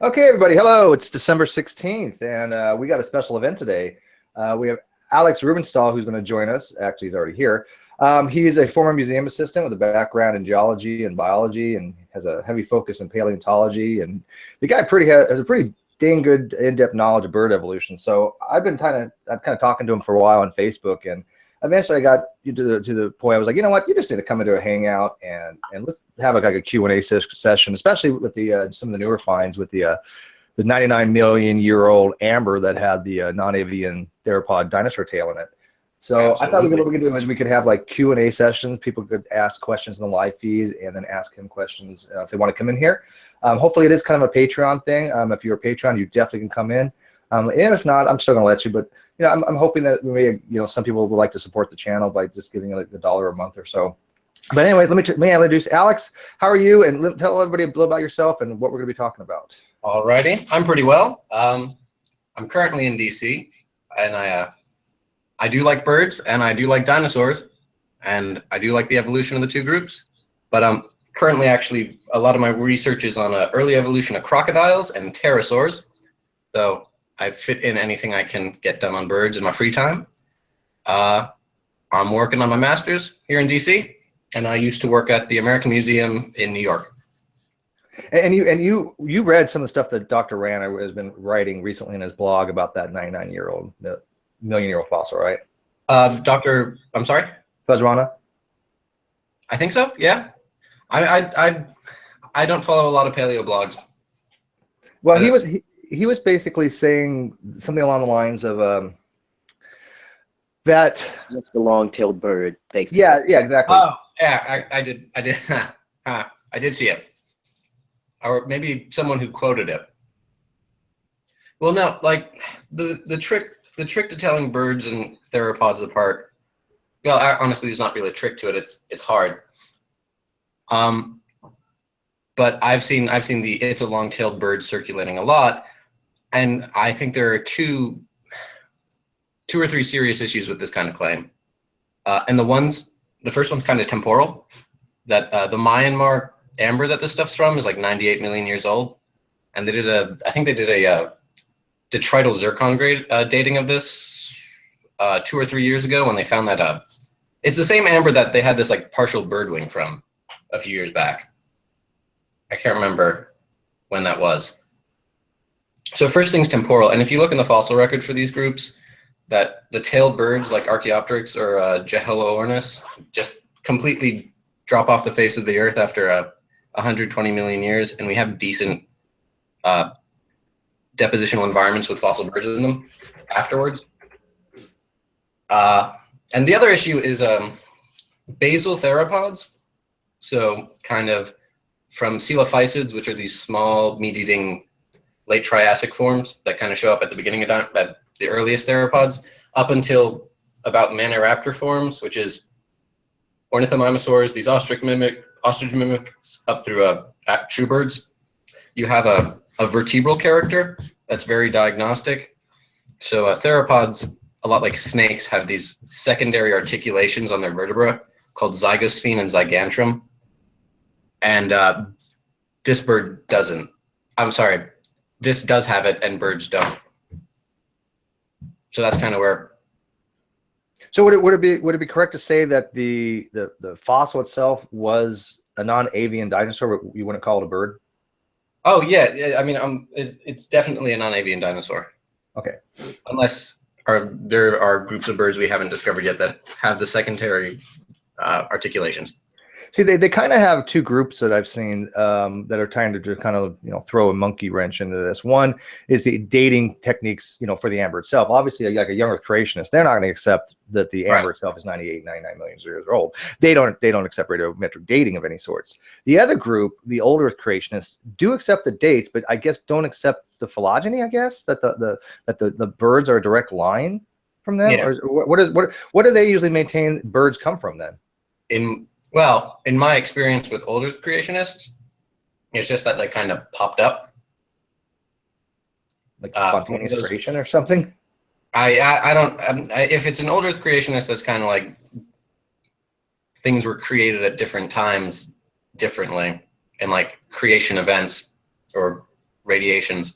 Okay, everybody, hello. It's December 16th, and we got a special event today. We have Alex Reubenstahl, who's going to join us. Actually, he's already here. He's a former museum assistant with a background in geology and biology and has a heavy focus in paleontology. And the guy has a pretty dang good in-depth knowledge of bird evolution. So I've kind of talking to him for a while on Facebook, and eventually I got to the point I was like, you know what, you just need to come into a hangout and let's have like a Q&A session, especially with the some of the newer finds with the 99 million year old amber that had the non-avian theropod dinosaur tail in it. So absolutely. I thought what we could do is we could have like Q&A sessions. People could ask questions in the live feed and then ask him questions if they want to come in here. Hopefully it is kind of a Patreon thing. If you're a Patreon, you definitely can come in. And if not, I'm still gonna let you, but you know, I'm hoping that some people would like to support the channel by just giving like $1 a month or so. But anyway, let me introduce Alex. How are you? And tell everybody a little about yourself and what we're gonna be talking about. Alrighty, I'm pretty well. I'm currently in DC, and I do like birds, and I do like dinosaurs, and I do like the evolution of the two groups. But currently, actually, a lot of my research is on early evolution of crocodiles and pterosaurs. So I fit in anything I can get done on birds in my free time. I'm working on my master's here in DC, and I used to work at the American Museum in New York. And you read some of the stuff that Dr. Rana has been writing recently in his blog about that 99-year-old, million-year-old fossil, right? I'm sorry? Rana? I think so, yeah. I don't follow a lot of paleo blogs. Well, he was basically saying something along the lines of that it's just a long-tailed bird, basically. Yeah, exactly. Oh, yeah, I did I did see it. Or maybe someone who quoted it. Well, no, like the trick to telling birds and theropods apart. Well, honestly, there's not really a trick to it. It's hard. But I've seen the it's a long-tailed bird circulating a lot, and I think there are two or three serious issues with this kind of claim. And the first one's kind of temporal, that the Myanmar amber that this stuff's from is like 98 million years old, and I think they did a detrital zircon grade dating of this 2 or 3 years ago, when they found that it's the same amber that they had this like partial bird wing from a few years back. I can't remember when that was. So first thing's temporal, and if you look in the fossil record for these groups, that the tailed birds like Archaeopteryx or Geoloornis just completely drop off the face of the earth after 120 million years, and we have decent depositional environments with fossil birds in them afterwards. And the other issue is basal theropods. So kind of from coelophysids, which are these small meat-eating late Triassic forms that kind of show up at the beginning of the earliest theropods, up until about Maniraptor forms, which is ornithomimosaurs, these ostrich mimics, up through true birds. You have a vertebral character that's very diagnostic. So theropods, a lot like snakes, have these secondary articulations on their vertebra called zygosphene and zygantrum. And this bird doesn't. I'm sorry, this does have it and birds don't. So that's kind of where. So would it be correct to say that the fossil itself was a non-avian dinosaur, but you wouldn't call it a bird? Oh yeah, I mean, it's definitely a non-avian dinosaur. Okay. Unless there are groups of birds we haven't discovered yet that have the secondary articulations. See, they kind of have two groups that I've seen that are trying to just kind of throw a monkey wrench into this. One is the dating techniques for the amber itself. Obviously, like a young Earth creationist, they're not going to accept that the amber itself is 99 million years old. They don't accept radiometric dating of any sorts. The other group, the old Earth creationists, do accept the dates, but I guess don't accept the phylogeny. I guess that the birds are a direct line from them. Yeah. Or what do they usually maintain birds come from then? Well, in my experience with older creationists, it's just that they kind of popped up. Like spontaneous creation or something? I don't, if it's an older creationist, that's kind of like things were created at different times differently, and like creation events or radiations.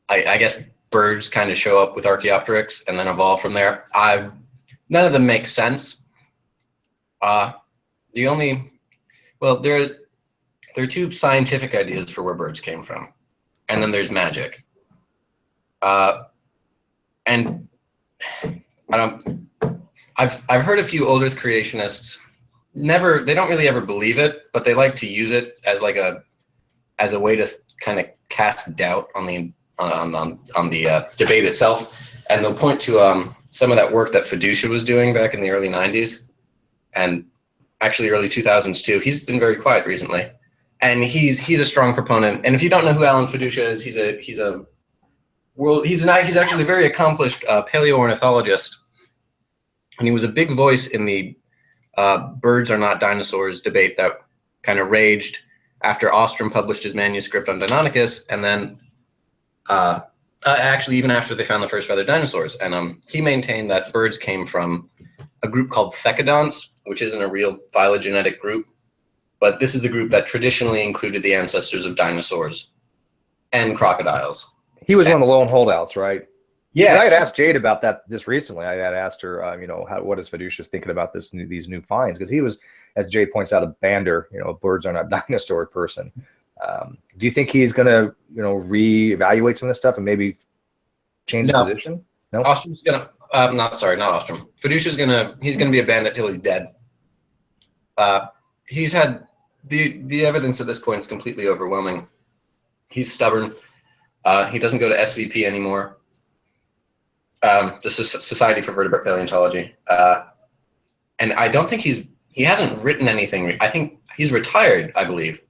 I guess birds kind of show up with Archaeopteryx and then evolve from there. None of them make sense. The only, well, there are two scientific ideas for where birds came from, and then there's magic. And I've heard a few old Earth creationists they don't really ever believe it, but they like to use it as like as a way to kind of cast doubt on the debate itself, and they'll point to some of that work that Fiducia was doing back in the early 90s, and actually early 2000s too. He's been very quiet recently, and he's a strong proponent. And if you don't know who Alan Fiducia is, he's actually a very accomplished paleoornithologist, and he was a big voice in the birds are not dinosaurs debate that kind of raged after Ostrom published his manuscript on Deinonychus, and then actually even after they found the first feathered dinosaurs. And he maintained that birds came from a group called Thecodonts, which isn't a real phylogenetic group, but this is the group that traditionally included the ancestors of dinosaurs and crocodiles. He was one of the lone holdouts, right? Yeah. And I had asked Jade about that just recently. I had asked her, what is Fiducia's thinking about these new finds? Because he was, as Jade points out, a bander, birds are not dinosaur person. Do you think he's going to, reevaluate some of this stuff and maybe change his position? No. Ostrom's gonna, not Ostrom. Fiducia's he's gonna be a bandit till he's dead. He's had the evidence at this point is completely overwhelming. He's stubborn. He doesn't go to SVP anymore. The Society for Vertebrate Paleontology. And I don't think he hasn't written anything. I think he's retired, I believe.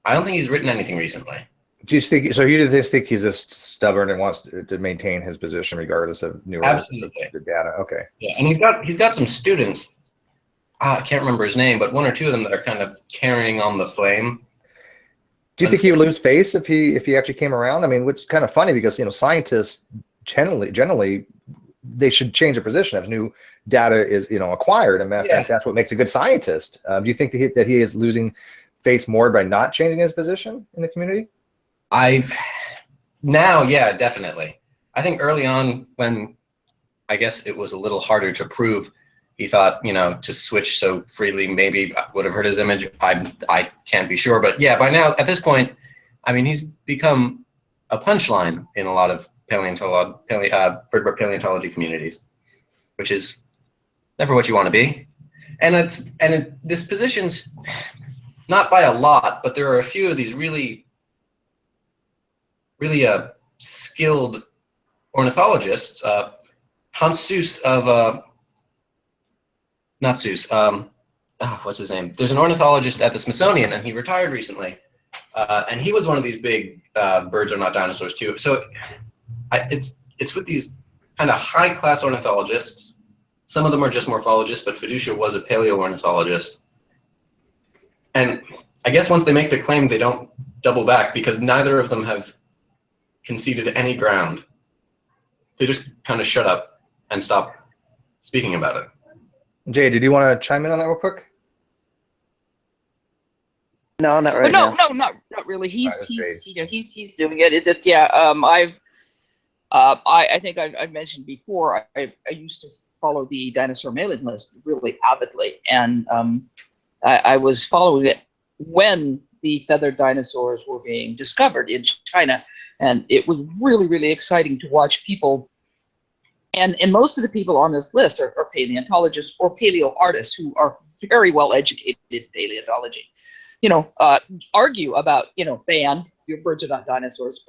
I don't think he's written anything recently. Do you think so? You just think he's just stubborn and wants to maintain his position regardless of new data? Okay. Yeah, and he's got some students. I can't remember his name, but one or two of them that are kind of carrying on the flame. Do you think he would lose face if he actually came around? I mean, which is kind of funny because scientists generally they should change their position if new data is acquired, and that's what makes a good scientist. Do you think that he is losing face more by not changing his position in the community? Yeah, definitely. I think early on, when I guess it was a little harder to prove, he thought, to switch so freely maybe would have hurt his image. I can't be sure, but yeah, by now at this point, I mean, he's become a punchline in a lot of vertebrate paleontology communities, which is never what you want to be. And this position's not by a lot, but there are a few of these really skilled ornithologists. Hans Seuss of not Seuss. What's his name? There's an ornithologist at the Smithsonian, and he retired recently. And he was one of these big birds are not dinosaurs too. So it's with these kind of high-class ornithologists. Some of them are just morphologists, but Fiducia was a paleoornithologist. And I guess once they make the claim, they don't double back because neither of them have conceded any ground. They just kind of shut up and stop speaking about it. Jay, did you want to chime in on that real quick? No, not right now. No, not really. He's doing it. I think I've mentioned before. I used to follow the dinosaur mailing list really avidly, and I was following it when the feathered dinosaurs were being discovered in China, and it was really exciting to watch people. And most of the people on this list are paleontologists or paleo artists who are very well educated in paleontology. Argue about, banned, your birds are not dinosaurs,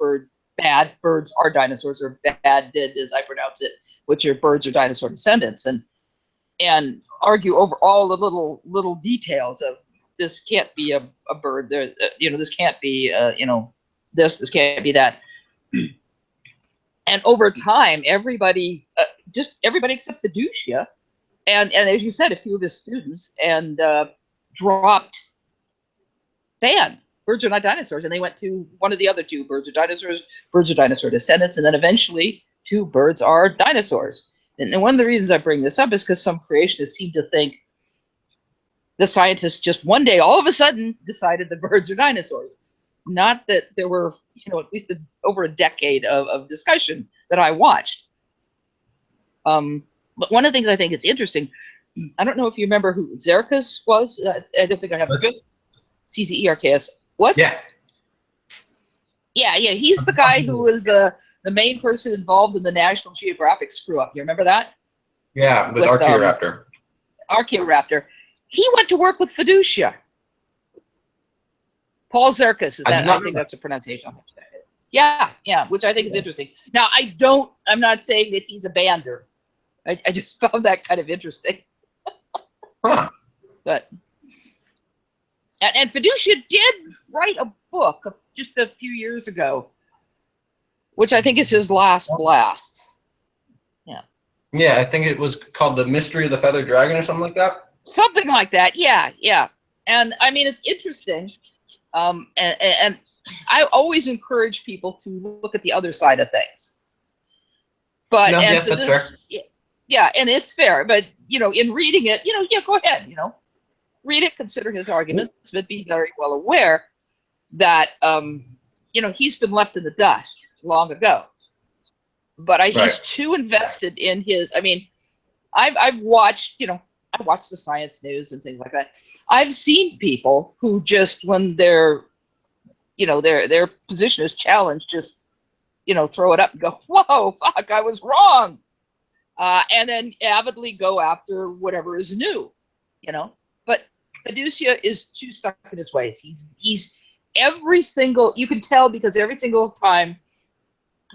bad, birds are dinosaurs, or bad, dead, as I pronounce it, which are birds or dinosaur descendants, and argue over all the little details of this can't be a bird, this can't be, this can't be that. And over time, everybody except Fiducia, and as you said, a few of his students, and dropped, banned birds are not dinosaurs, and they went to one of the other two, birds are dinosaurs, birds are dinosaur descendants, and then eventually two birds are dinosaurs. And one of the reasons I bring this up is because some creationists seem to think the scientists just one day, all of a sudden, decided the birds are dinosaurs. Not that there were at least over a decade of discussion that I watched. But one of the things I think is interesting, I don't know if you remember who Zerkas was. I don't think I have CZERKS. What? Yeah. Yeah. He's the guy who was the main person involved in the National Geographic screw up. You remember that? Yeah, with Archaeoraptor. Archaeoraptor. He went to work with Fiducia. Paul Zerkas, I think that's a pronunciation. Yeah, which I think is interesting. Now, I'm not saying that he's a bander. I just found that kind of interesting. Huh. But and Fiducia did write a book just a few years ago, which I think is his last blast. Yeah. Yeah, I think it was called The Mystery of the Feathered Dragon or something like that. Something like that. Yeah. And I mean, it's interesting. And I always encourage people to look at the other side of things. But No, and yeah, so that's this, fair. Yeah, and it's fair. But in reading it, go ahead. Read it, consider his arguments, but be very well aware that he's been left in the dust long ago. But he's too invested in his. I mean, I've watched. I watch the science news and things like that. I've seen people who just, when their position is challenged, just, throw it up and go, whoa, fuck, I was wrong. And then avidly go after whatever is new, But Fiducia is too stuck in his ways. He's you can tell, because every single time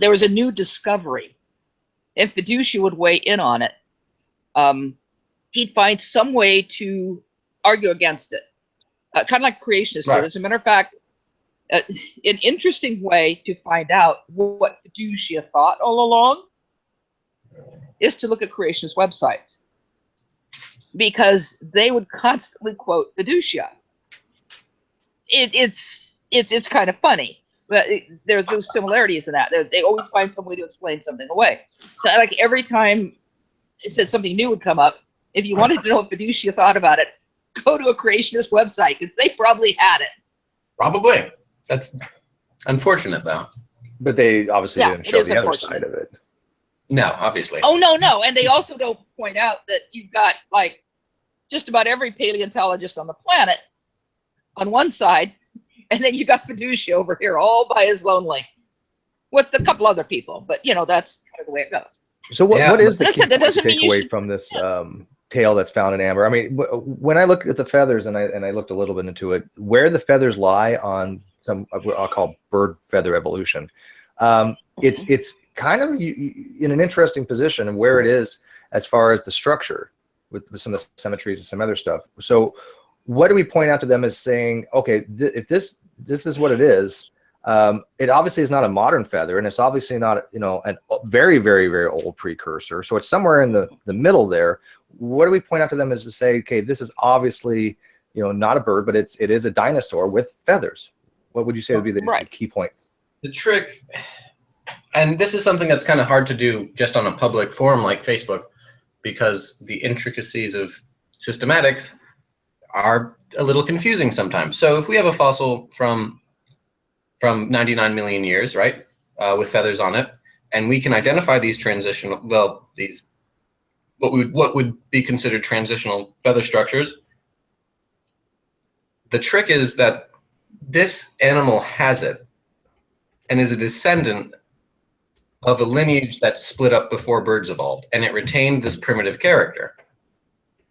there was a new discovery, and Fiducia would weigh in on it, he'd find some way to argue against it, kind of like creationists do. As a matter of fact, an interesting way to find out what Fiducia thought all along is to look at creationist websites, because they would constantly quote Fiducia. It's kind of funny, but there's similarities in that. They always find some way to explain something away. So, like, every time it said something new would come up, if you wanted to know what Fiducia thought about it, go to a creationist website, because they probably had it. Probably. That's unfortunate, though. But they obviously didn't show the other side of it. No, obviously. Oh, no. And they also don't point out that you've got, like, just about every paleontologist on the planet on one side, and then you got Fiducia over here all by his lonely with a couple other people. But, that's kind of the way it goes. So what is the key that doesn't take away from this tail that's found in amber? I mean, when I look at the feathers, and I looked a little bit into it, where the feathers lie on some what I'll call bird feather evolution, it's kind of in an interesting position and where it is as far as the structure with some of the symmetries and some other stuff. So what do we point out to them as saying, okay, if this is what it is, it obviously is not a modern feather, and it's obviously not, a very, very, very old precursor. So it's somewhere in the middle there. What do we point out to them as to say, okay, this is obviously, not a bird, but it is a dinosaur with feathers? What would you say would be the key points? The trick, and this is something that's kind of hard to do just on a public forum like Facebook, because the intricacies of systematics are a little confusing sometimes. So if we have a fossil from 99 million years, right, with feathers on it, and we can identify these what would be considered transitional feather structures, the trick is that this animal has it and is a descendant of a lineage that split up before birds evolved, and it retained this primitive character,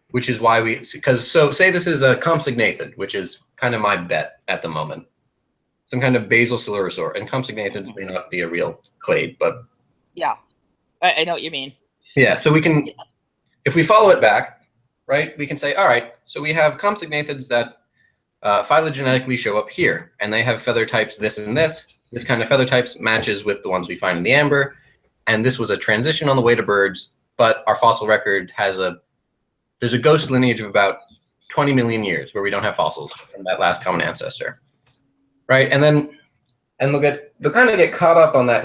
which is why say this is a compsognathid, which is kind of my bet at the moment. Some kind of basal coelurosaur, and compsognathids may not be a real clade, but yeah, I know what you mean. Yeah, so we can, if we follow it back, right, we can say, all right, so we have compsognathids that phylogenetically show up here, and they have feather types this and this. This kind of feather types matches with the ones we find in the amber, and this was a transition on the way to birds, but our fossil record there's a ghost lineage of about 20 million years where we don't have fossils from that last common ancestor. Right, and they'll kind of get caught up on that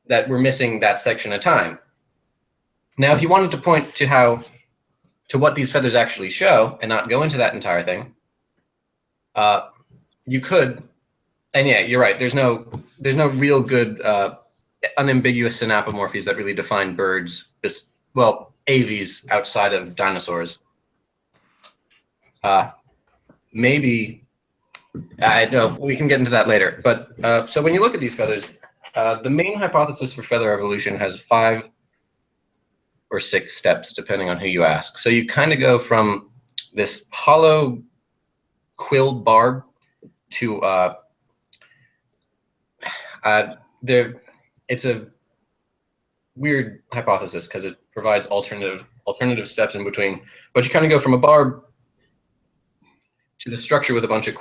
that we're missing that section of time. Now, if you wanted to point to what these feathers actually show and not go into that entire thing, you could And yeah, you're right. There's no real good unambiguous synapomorphies that really define birds. Well, aves outside of dinosaurs. Maybe I know we can get into that later. But so when you look at these feathers, the main hypothesis for feather evolution has 5 or 6 steps, depending on who you ask. So you kind of go from this hollow quilled barb to it's a weird hypothesis because it provides alternative steps in between. But you kind of go from a barb to the structure with a bunch of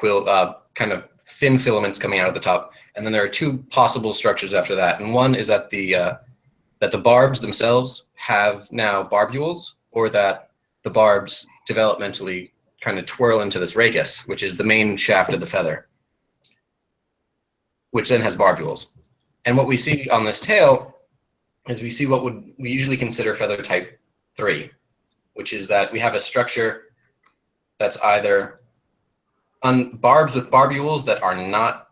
kind of thin filaments coming out of the top, and then there are 2 possible structures after that. And one is that the barbs themselves have now barbules, or that the barbs developmentally kind of twirl into this rachis, which is the main shaft of the feather, which then has barbules. And what we see on this tail is we see what we usually consider feather type 3, which is that we have a structure that's either barbs with barbules that are not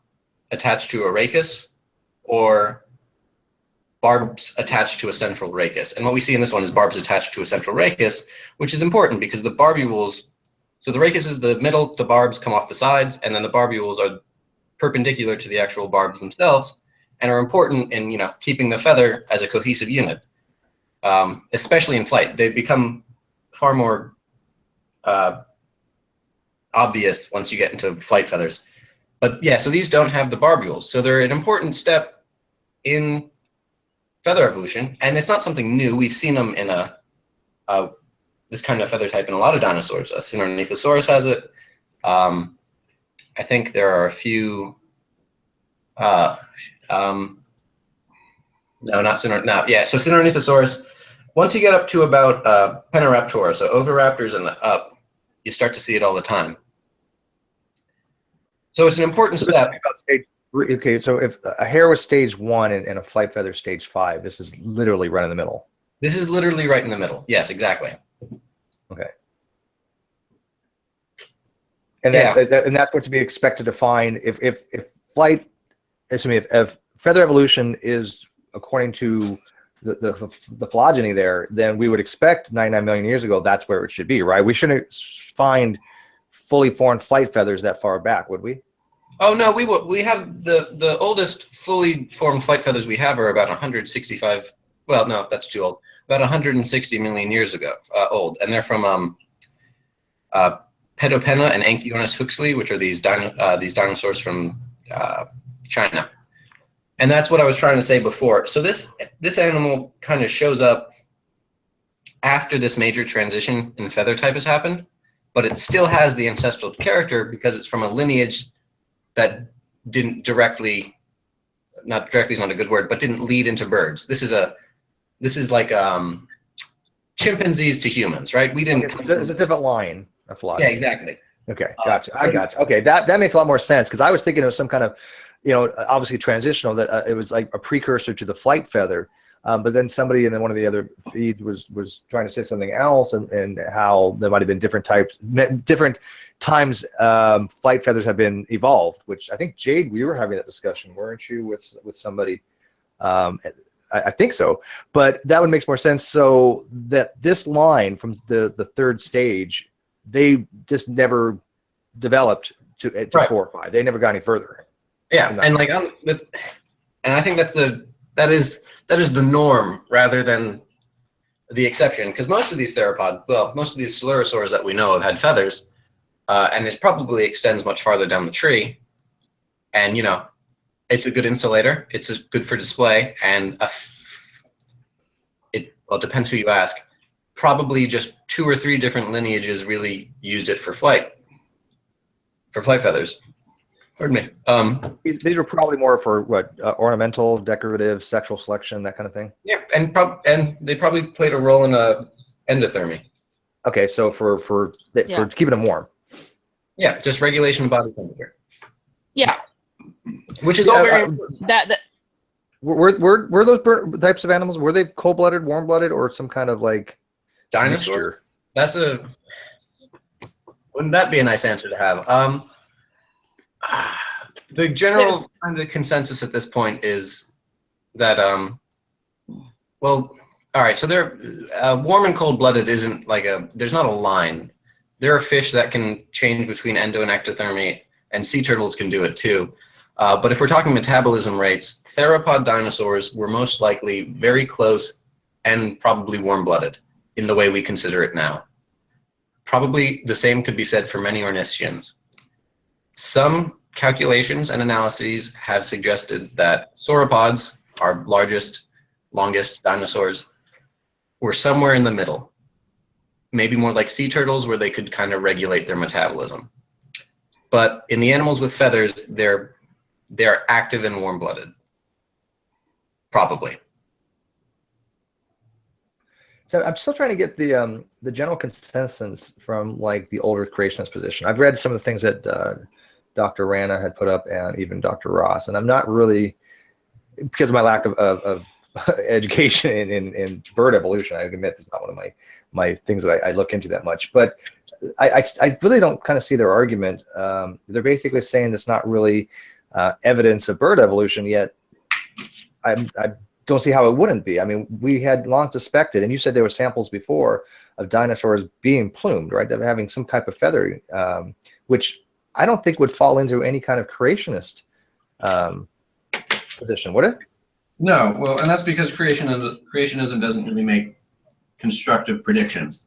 attached to a rachis, or barbs attached to a central rachis. And what we see in this one is barbs attached to a central rachis, which is important because the barbules, so the rachis is the middle, the barbs come off the sides, and then the barbules are perpendicular to the actual barbs themselves, and are important in keeping the feather as a cohesive unit, especially in flight. They become far more obvious once you get into flight feathers. But yeah, so these don't have the barbules, so they're an important step in feather evolution, and it's not something new. We've seen them in this kind of feather type in a lot of dinosaurs. Sinornithosaurus has it. I think there are a few. No, not Sinornithosaurus. No, yeah. So Sinornithosaurus. Once you get up to about Penoraptora, so oviraptors and up, you start to see it all the time. So it's an important step. Okay, so if a hair was stage 1 and a flight feather stage 5, this is literally right in the middle. This is literally right in the middle. Yes, exactly. Okay. And that's what to be expected to find if feather evolution is according to the phylogeny there, then we would expect 99 million years ago that's where it should be, right? We shouldn't find fully formed flight feathers that far back, would we? Oh no, we have the oldest fully formed flight feathers we have are about 165. Well, no, that's too old. About 160 million years ago old, and they're from Pedopena and Anchiornis huxley, which are these dinosaurs from China. And that's what I was trying to say before. So this animal kind of shows up after this major transition in feather type has happened, but it still has the ancestral character because it's from a lineage that didn't not directly is not a good word, but didn't lead into birds. This is like chimpanzees to humans, right? We didn't. Okay, it's a different line of phylogeny. Yeah, exactly. Okay, gotcha. I gotcha. Okay, that makes a lot more sense because I was thinking it was some kind of, obviously transitional, that it was like a precursor to the flight feather. But then somebody in one of the other feeds was trying to say something else, and how there might have been different times flight feathers have been evolved. Which I think, Jade, we were having that discussion, weren't you, with somebody? I think so, but that would make more sense. So that this line from the 3rd stage, they just never developed to right. 4 or 5. They never got any further. Yeah, and I think that is the norm rather than the exception, because most of these coelurosaurs that we know have had feathers, and it probably extends much farther down the tree, and it's a good insulator, it's good for display, and it depends who you ask. Probably just 2 or 3 different lineages really used it for flight feathers. Pardon me. These were probably more for what, ornamental, decorative, sexual selection, that kind of thing. Yeah, and they probably played a role in endothermy. Okay, so for keeping them warm. Yeah, just regulation of body temperature. Yeah. Which is all very Were those types of animals, were they cold-blooded, warm-blooded, or some kind of like dinosaur? Mixture? Wouldn't that be a nice answer to have? The general kind of consensus at this point is that, well, all right, so warm and cold-blooded isn't like there's not a line. There are fish that can change between endo and ectothermy, and sea turtles can do it too. But if we're talking metabolism rates, theropod dinosaurs were most likely very close and probably warm-blooded in the way we consider it now. Probably the same could be said for many ornithischians. Some calculations and analyses have suggested that sauropods, our largest, longest dinosaurs, were somewhere in the middle. Maybe more like sea turtles, where they could kind of regulate their metabolism. But in the animals with feathers, they're active and warm-blooded, probably. So I'm still trying to get the general consensus from like the old Earth creationist position. I've read some of the things that Dr. Rana had put up and even Dr. Ross, and I'm not really, because of my lack of education in bird evolution, I admit it's not one of my things that I look into that much, but I really don't kind of see their argument. They're basically saying it's not really evidence of bird evolution, yet I don't see how it wouldn't be. I mean, we had long suspected, and you said there were samples before of dinosaurs being plumed, right? They're having some type of feathering, which I don't think would fall into any kind of creationist position, would it? No, well, and that's because creationism doesn't really make constructive predictions.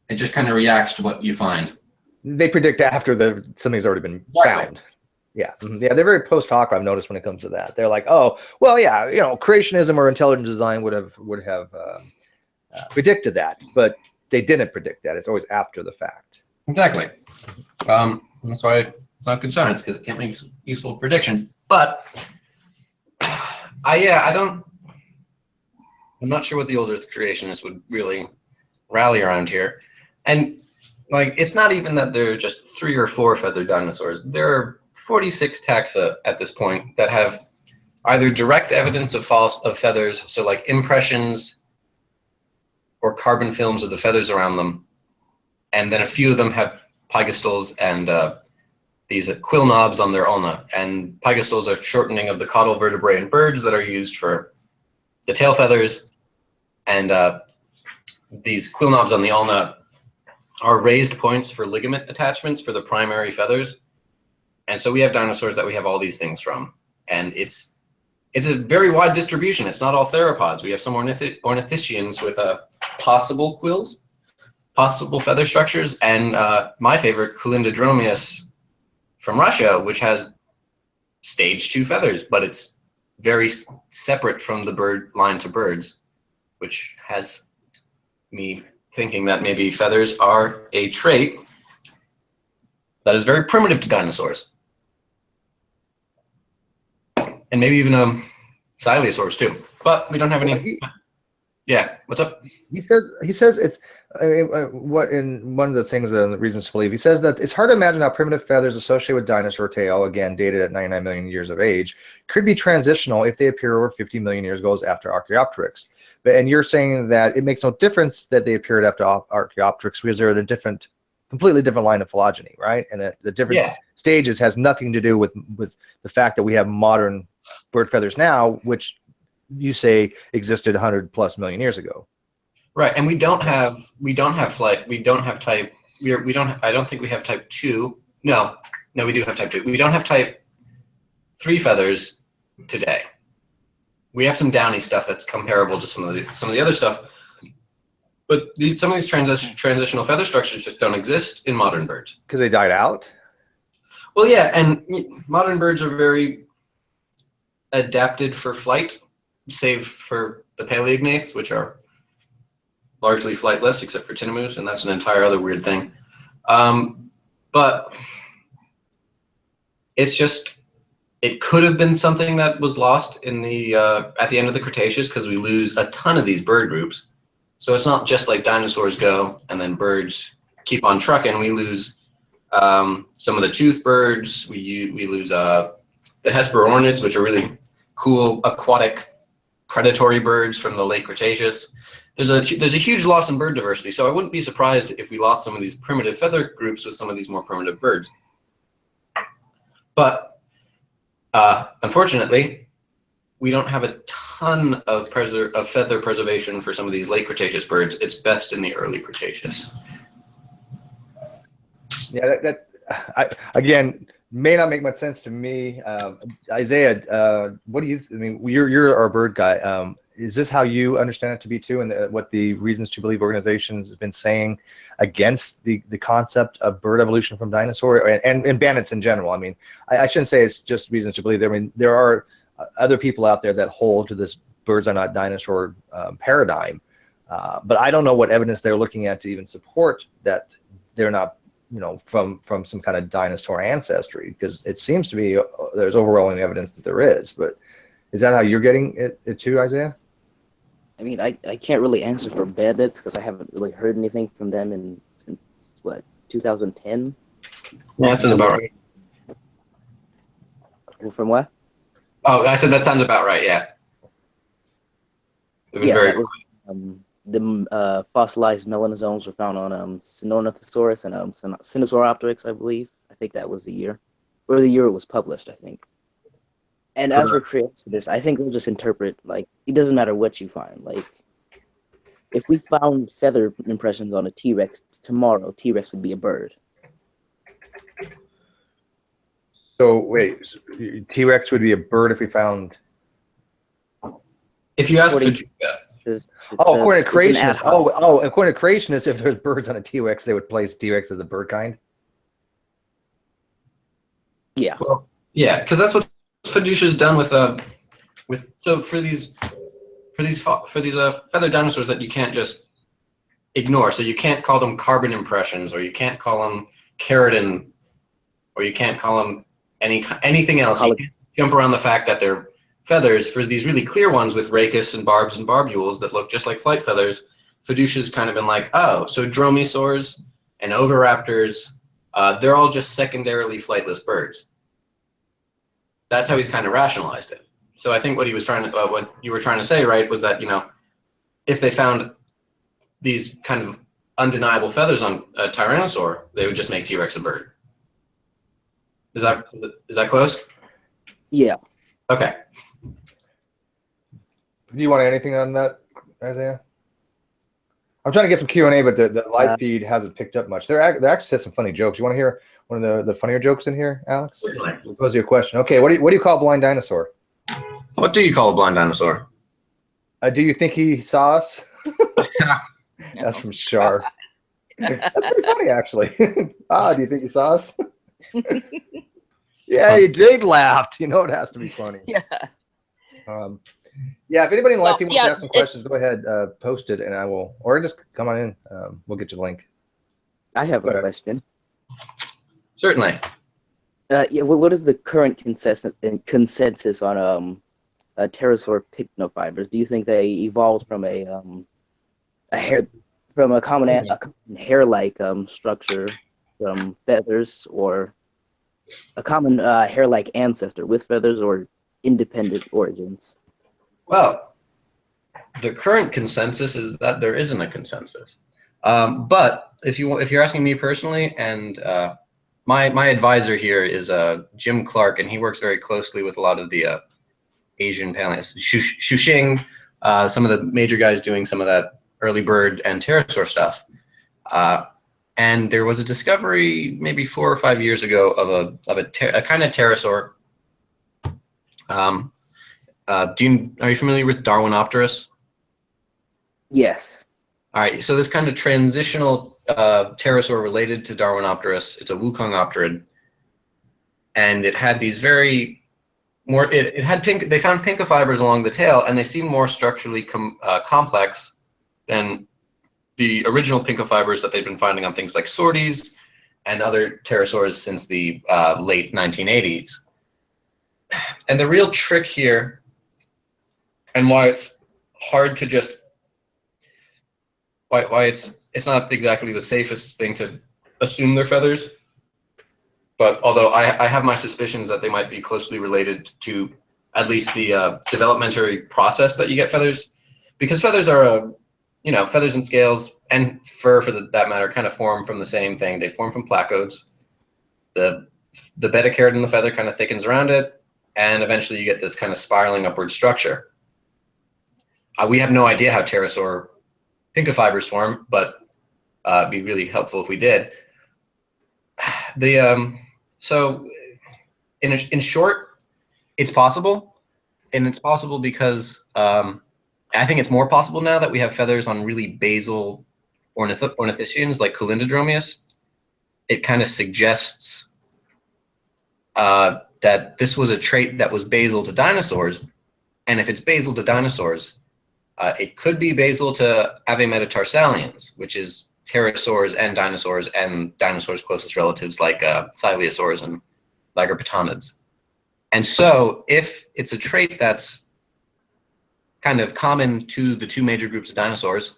It just kind of reacts to what you find. They predict after something's already been found. Yeah, yeah, they're very post hoc. I've noticed when it comes to that. They're like, oh, well, yeah, you know, creationism or intelligent design would have predicted that, but they didn't predict that. It's always after the fact. Exactly. That's why it's not good science, because it can't make useful predictions. But I'm not sure what the old Earth creationists would really rally around here. And like, it's not even that there are just 3 or 4 feathered dinosaurs. There are 46 taxa at this point that have either direct evidence of feathers, so like impressions or carbon films of the feathers around them, and then a few of them have pygostals and these quill knobs on their ulna. And pygostals are shortening of the caudal vertebrae in birds that are used for the tail feathers, and these quill knobs on the ulna are raised points for ligament attachments for the primary feathers. And so we have dinosaurs that we have all these things from, and it's a very wide distribution. It's not all theropods. We have some ornithischians with possible quills, possible feather structures, and my favorite, Kulindodromeus from Russia, which has stage 2 feathers, but it's very separate from the bird line to birds, which has me thinking that maybe feathers are a trait that is very primitive to dinosaurs. And maybe even Sileosaurs too, but we don't have any. Yeah, what's up? He says it's what in one of the things and the reasons to believe. He says that it's hard to imagine how primitive feathers associated with dinosaur tail, again dated at 99 million years of age, could be transitional if they appear over 50 million years ago after Archaeopteryx. And you're saying that it makes no difference that they appeared after Archaeopteryx because they're in a completely different line of phylogeny, right? And the different stages has nothing to do with the fact that we have modern bird feathers now, which you say existed 100+ million years ago. Right, and we don't have flight. We don't have type. I don't think we have type 2. No, we do have type 2. We don't have type 3 feathers today. We have some downy stuff that's comparable to some of the other stuff, but some of these transitional feather structures just don't exist in modern birds because they died out. Well, yeah, and modern birds are very adapted for flight, save for the paleognaths, which are largely flightless, except for tinamous, and that's an entire other weird thing. But it's just, it could have been something that was lost in the at the end of the Cretaceous, because we lose a ton of these bird groups. So it's not just like dinosaurs go and then birds keep on trucking. We lose some of the tooth birds. We lose the Hesperornids, which are really cool aquatic predatory birds from the late Cretaceous. There's a huge loss in bird diversity, so I wouldn't be surprised if we lost some of these primitive feather groups with some of these more primitive birds. But unfortunately, we don't have a ton of feather preservation for some of these late Cretaceous birds. It's best in the early Cretaceous. Yeah, again, may not make much sense to me. Isaiah, what do you? I mean, you're our bird guy. Is this how you understand it to be too, and what the Reasons to Believe organizations has been saying against the concept of bird evolution from dinosaur and bandits in general? I mean, I shouldn't say it's just Reasons to Believe. I mean, there are other people out there that hold to this birds are not dinosaur paradigm, but I don't know what evidence they're looking at to even support that they're not, you know, from some kind of dinosaur ancestry, because it seems to be there's overwhelming evidence that there is. But is that how you're getting it too, Isaiah? I mean, I can't really answer for bandits because I haven't really heard anything from them since what, 2010? Yeah, that sounds about right. From what? Oh, I said that sounds about right. Yeah. Yeah, that was the fossilized melanosomes were found on Sinornithosaurus and Sinosauropteryx, I believe. I think that was the year, or the year it was published, I think. And as for Creationist, I think they'll just interpret, like, it doesn't matter what you find. Like, if we found feather impressions on a T-Rex tomorrow, T-Rex would be a bird. So wait, T-Rex would be a bird if we found. If you ask for, according to creationists. According to creationists, if there's birds on a T-Rex, they would place T-Rex as a bird kind. Yeah. Well, yeah, because that's what Fiducia's done with so for these feathered dinosaurs that you can't just ignore. So you can't call them carbon impressions, or you can't call them keratin, or you can't call them anything else. You can't jump around the fact that they're feathers. For these really clear ones with rachis and barbs and barbules that look just like flight feathers, Fiducia's kind of been like, oh, so dromaeosaurs and oviraptors, they're all just secondarily flightless birds. That's how he's kind of rationalized it. So I think what he was trying to, what you were trying to say, right, was that, you know, if they found these kind of undeniable feathers on a tyrannosaur, they would just make T-Rex a bird. Is that close? Yeah. Okay. Do you want anything on that, Isaiah? I'm trying to get some Q&A, but the live feed hasn't picked up much. They actually said some funny jokes. You want to hear one of the funnier jokes in here, Alex? Certainly. We'll pose you a question. Okay, what do you call a blind dinosaur? What do you call a blind dinosaur? Do you think he saw us? That's from Shar. That's pretty funny, actually. Do you think he saw us? Yeah, he did laugh. You know it has to be funny. Yeah. Yeah, if anybody in live feed wants to ask some questions, go ahead, post it, and I will, or just come on in. We'll get you the link. I have a question. Certainly. Yeah, what is the current consensus on pterosaur pycnofibers? Do you think they evolved from a common hair-like structure from feathers, or a common hair-like ancestor with feathers, or independent origins? Well, the current consensus is that there isn't a consensus. But if you're asking me personally, and my advisor here is Jim Clark, and he works very closely with a lot of the Asian paleontologists, Shuxing, some of the major guys doing some of that early bird and pterosaur stuff. And there was a discovery maybe 4 or 5 years ago of a kind of pterosaur. Are you familiar with Darwinopterus? Yes. All right, so this kind of transitional pterosaur related to Darwinopterus. It's a Wukongopterid, and it had these very more. It had pink. They found pinkofibers along the tail, and they seemed more structurally complex than the original pinkofibers that they've been finding on things like sorties and other pterosaurs since the late 1980s. And the real trick here, and why it's hard to just why it's not exactly the safest thing to assume they're feathers, but although I have my suspicions that they might be closely related to at least the developmentary process that you get feathers, because feathers are feathers and scales and fur, for that matter, kind of form from the same thing. They form from placodes. The the beta keratin in the feather kind of thickens around it, and eventually you get this kind of spiraling upward structure. We have no idea how pterosaur pincofibers form, but it'd be really helpful if we did. So in short, it's possible, and it's possible because I think it's more possible now that we have feathers on really basal ornithischians like Colindodromeus. It kind of suggests that this was a trait that was basal to dinosaurs, and if it's basal to dinosaurs, it could be basal to avemetatarsallians, which is pterosaurs and dinosaurs' closest relatives like coelurosaurs and lagoptonids. And so if it's a trait that's kind of common to the two major groups of dinosaurs,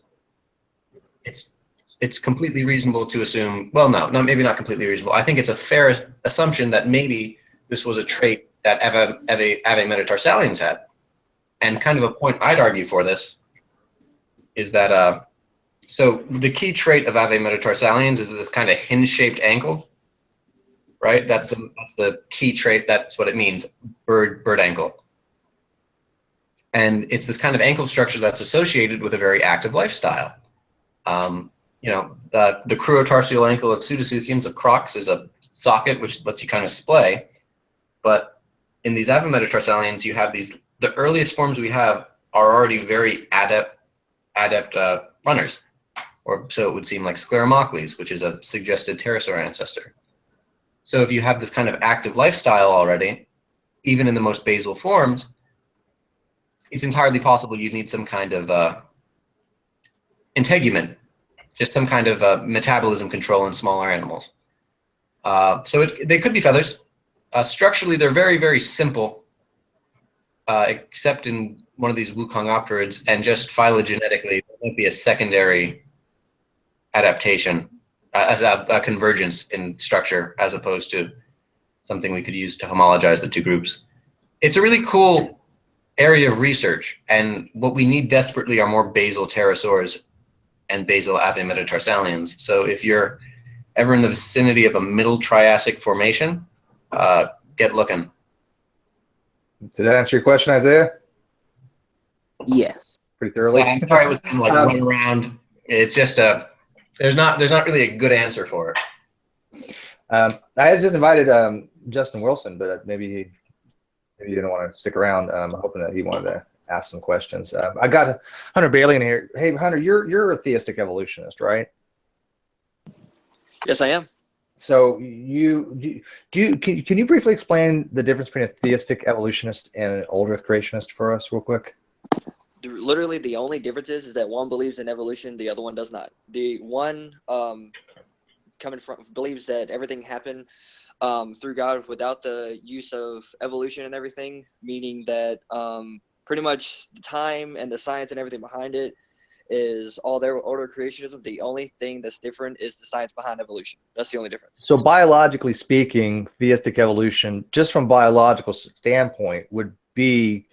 it's completely reasonable to assume, well, no, maybe not completely reasonable. I think it's a fair assumption that maybe this was a trait that avemetatarsallians had. And kind of a point I'd argue for this is that, so the key trait of avemetatarsallians is this kind of hinge-shaped ankle, right? That's the key trait. That's what it means, bird ankle. And it's this kind of ankle structure that's associated with a very active lifestyle. You know, the cruotarsial ankle of pseudoseuchians, of crocs, is a socket which lets you kind of splay. But in these avemetatarsallians, you have the earliest forms we have are already very adept runners. Or so it would seem, like Scleromocles, which is a suggested pterosaur ancestor. So if you have this kind of active lifestyle already, even in the most basal forms, it's entirely possible you'd need some kind of integument, just some kind of metabolism control in smaller animals. So they could be feathers. Structurally, they're very, very simple, except in one of these Wukongopterids, and just phylogenetically, there might be a secondary adaptation, as a convergence in structure, as opposed to something we could use to homologize the two groups. It's a really cool area of research, and what we need desperately are more basal pterosaurs and basal avemetatarsallians. So if you're ever in the vicinity of a middle Triassic formation, get looking. Did that answer your question, Isaiah? Yes. Pretty thoroughly. Yeah, I'm sorry, it was like run around. It's just there's not really a good answer for it. I had just invited Justin Wilson, but maybe he didn't want to stick around. I'm hoping that he wanted to ask some questions. I got Hunter Bailey in here. Hey, Hunter, you're a theistic evolutionist, right? Yes, I am. So can you briefly explain the difference between a theistic evolutionist and an old Earth creationist for us, real quick? Literally, the only difference is that one believes in evolution, the other one does not. The one believes that everything happened through God without the use of evolution and everything, meaning that pretty much the time and the science and everything behind it is all their order creationism. The only thing that's different is the science behind evolution. That's the only difference. So biologically speaking, theistic evolution, just from biological standpoint, would be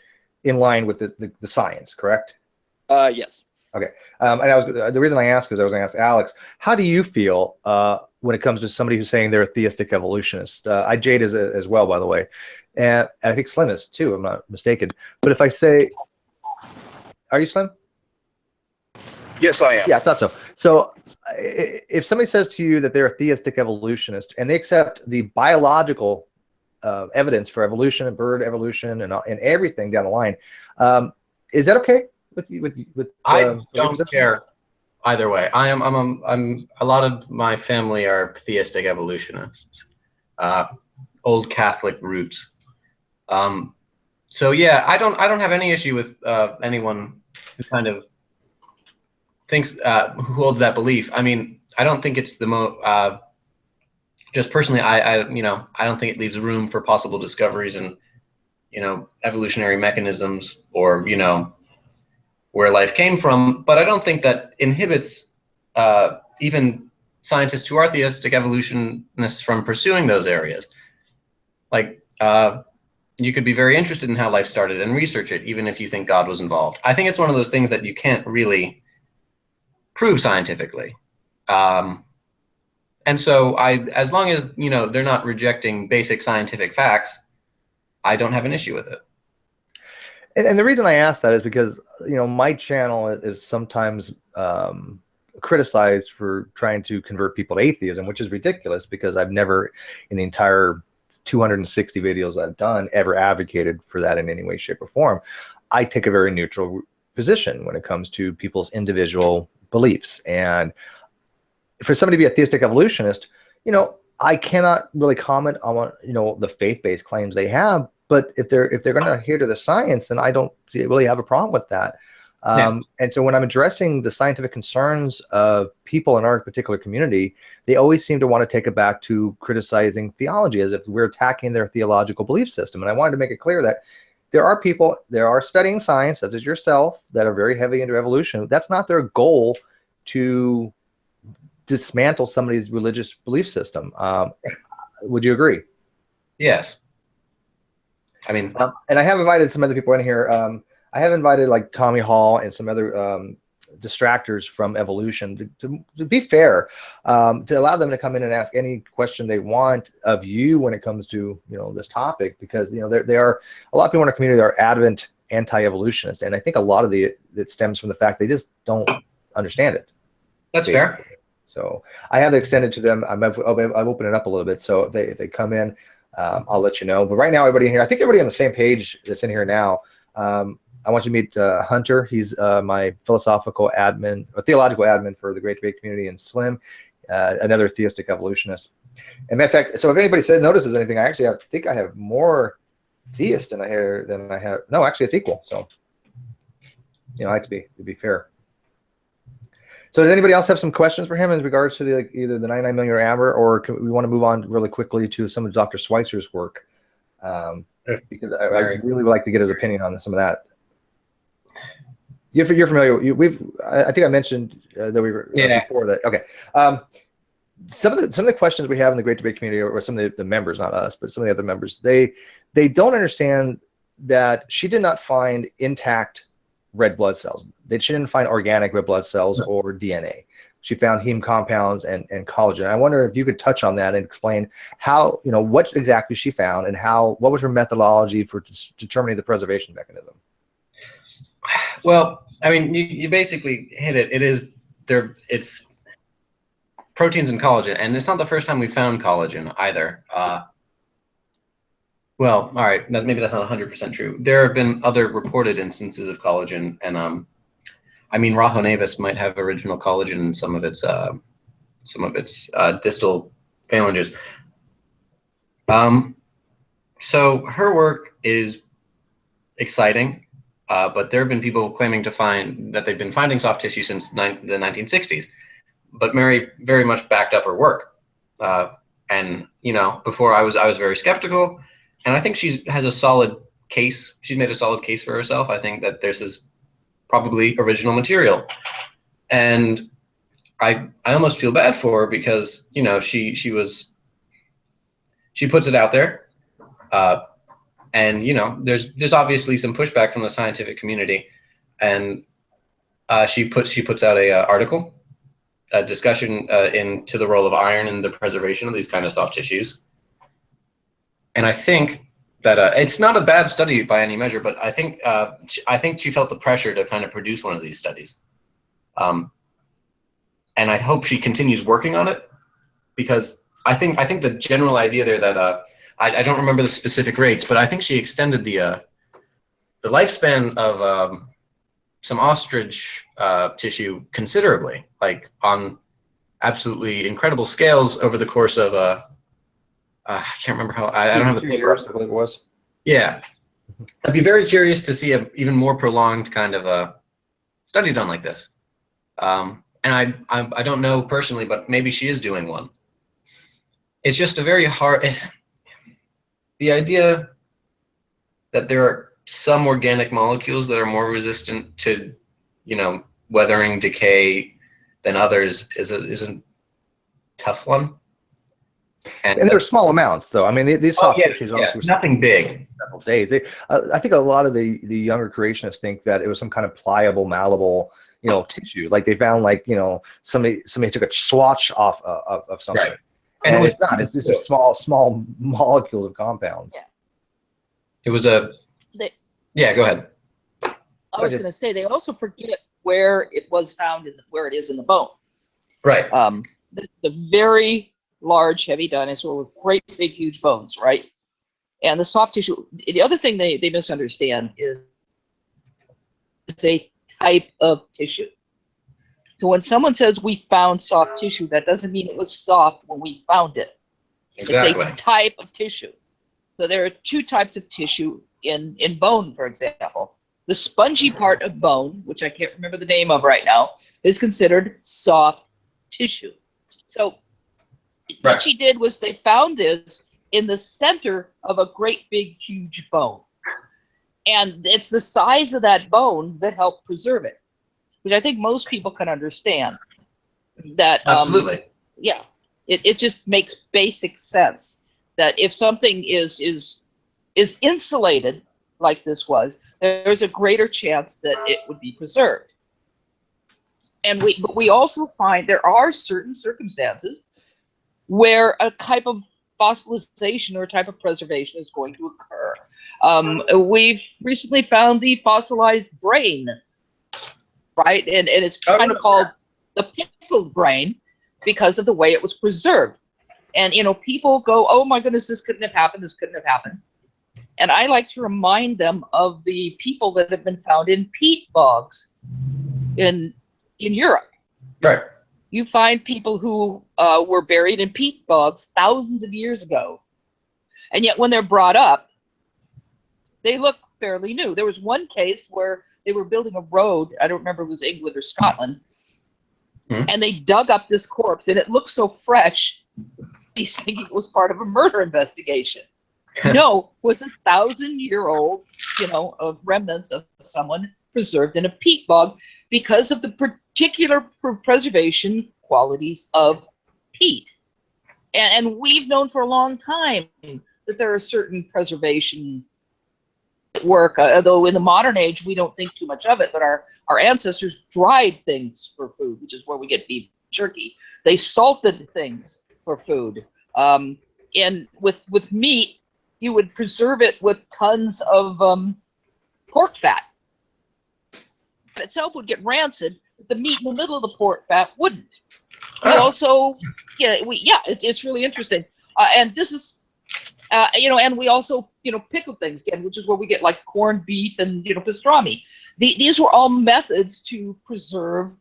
in line with the science, correct? Yes. Okay. And the reason I asked is I was going to ask Alex, how do you feel when it comes to somebody who's saying they're a theistic evolutionist? Jade is as well, by the way, and I think Slim is too. I'm not mistaken. But if I say, are you Slim? Yes, I am. Yeah, I thought so. So if somebody says to you that they're a theistic evolutionist and they accept the biological evidence for evolution and bird evolution and everything down the line, is that okay with you? I don't care either way. I'm a lot of my family are theistic evolutionists, old Catholic roots. So yeah, I don't have any issue with anyone who kind of thinks who holds that belief. I mean, I don't think it's the most. Just personally, I don't think it leaves room for possible discoveries and evolutionary mechanisms or where life came from. But I don't think that inhibits even scientists who are theistic evolutionists from pursuing those areas. Like you could be very interested in how life started and research it, even if you think God was involved. I think it's one of those things that you can't really prove scientifically. And so as long as, you know, they're not rejecting basic scientific facts, I don't have an issue with it. And the reason I ask that is because, you know, my channel is sometimes criticized for trying to convert people to atheism, which is ridiculous because I've never, in the entire 260 videos I've done, ever advocated for that in any way, shape, or form. I take a very neutral position when it comes to people's individual beliefs. And for somebody to be a theistic evolutionist, you know, I cannot really comment on, you know, the faith-based claims they have. But if they're going to adhere to the science, then I don't really have a problem with that. And so when I'm addressing the scientific concerns of people in our particular community, they always seem to want to take it back to criticizing theology as if we're attacking their theological belief system. And I wanted to make it clear that there are people, there are studying science, such as yourself, that are very heavy into evolution. That's not their goal to dismantle somebody's religious belief system. Would you agree? Yes. I mean, and I have invited some other people in here. I have invited like Tommy Hall and some other distractors from evolution to be fair, to allow them to come in and ask any question they want of you when it comes to, you know, this topic, because, you know, there are a lot of people in our community that are adamant anti-evolutionists, and I think a lot of it stems from the fact they just don't understand it. That's basically. fair. So I have extended to them. I've opened it up a little bit, so if they come in, I'll let you know. But right now, everybody in here, I think everybody on the same page that's in here now. I want you to meet Hunter. He's my philosophical admin, or theological admin for the Great Debate Community, and Slim, another theistic evolutionist. And in fact, so if anybody notices anything, I think I have more theists than I have. No, actually, it's equal. So, you know, I like to be fair. So does anybody else have some questions for him in regards to either the 99 millimeter amber, or we want to move on really quickly to some of Dr. Schweitzer's work? Because I really would like to get his opinion on some of that. You're familiar. I think I mentioned that we were before that. Okay. Some of the questions we have in the Great Debate Community, or some of the members, not us, but some of the other members, they don't understand that she did not find intact red blood cells. She didn't find organic red blood cells or DNA. She found heme compounds and collagen. I wonder if you could touch on that and explain how, you know, what exactly she found and what was her methodology for determining the preservation mechanism. Well, I mean, you basically hit it. It's proteins and collagen, and it's not the first time we found collagen either. Well, all right, maybe that's not 100% true. There have been other reported instances of collagen, and I mean, Rahonavis might have original collagen in some of its distal phalanges. So her work is exciting, but there have been people claiming that they've been finding soft tissue since the 1960s. But Mary very much backed up her work, and you know, before I was very skeptical. And I think she has a solid case. She's made a solid case for herself. I think that this is probably original material. And I almost feel bad for her because, you know, she puts it out there. And, you know, there's obviously some pushback from the scientific community. And she puts out a article, a discussion into the role of iron in the preservation of these kind of soft tissues. And I think that it's not a bad study by any measure, but I think she felt the pressure to kind of produce one of these studies, and I hope she continues working on it, because I think the general idea there that I don't remember the specific rates, but I think she extended the lifespan of some ostrich tissue considerably, like on absolutely incredible scales over the course of I can't remember how. I don't have the 2 paper. years, I believe it was. Yeah, I'd be very curious to see an even more prolonged kind of a study done like this. And I don't know personally, but maybe she is doing one. It's just a very hard. The idea that there are some organic molecules that are more resistant to, you know, weathering, decay than others is a tough one. And they're small amounts, though. I mean, these soft tissues also nothing big. Several days. I think a lot of the younger creationists think that it was some kind of pliable, malleable, tissue. Like they found somebody took a swatch off of something. Right. And And it's not. It's just small molecules of compounds. Yeah. It was a. Yeah, go ahead. I was going to say they also forget where it was found where it is in the bone. Right. The very large, heavy dinosaur with great, big, huge bones, right? And the soft tissue. The other thing they misunderstand is it's a type of tissue. So when someone says we found soft tissue, that doesn't mean it was soft when we found it. Exactly. It's a type of tissue. So there are two types of tissue in bone, for example. The spongy part of bone, which I can't remember the name of right now, is considered soft tissue. So what she did was they found this in the center of a great big huge bone. And it's the size of that bone that helped preserve it, which I think most people can understand. That Absolutely. Yeah, it just makes basic sense that if something is insulated like this was, there's a greater chance that it would be preserved. And we also find there are certain circumstances where a type of fossilization or a type of preservation is going to occur. We've recently found the fossilized brain, right? And it's kind of called the pickled brain because of the way it was preserved. And, people go, oh my goodness, this couldn't have happened, this couldn't have happened. And I like to remind them of the people that have been found in peat bogs in Europe. Right. You find people who were buried in peat bogs thousands of years ago. And yet when they're brought up, they look fairly new. There was one case where they were building a road. I don't remember if it was England or Scotland. And they dug up this corpse and it looked so fresh. He's thinking it was part of a murder investigation. No, it was 1,000-year-old, of remnants of someone preserved in a peat bog because of the particular preservation qualities of peat. And we've known for a long time that there are certain preservation work, although in the modern age we don't think too much of it, but our ancestors dried things for food, which is where we get beef jerky. They salted things for food. And with meat, you would preserve it with tons of pork fat. It itself would get rancid, but the meat in the middle of the pork fat wouldn't. We also, it's really interesting. And this is, and we also, pickle things again, which is where we get like corned beef and, pastrami. These were all methods to preserve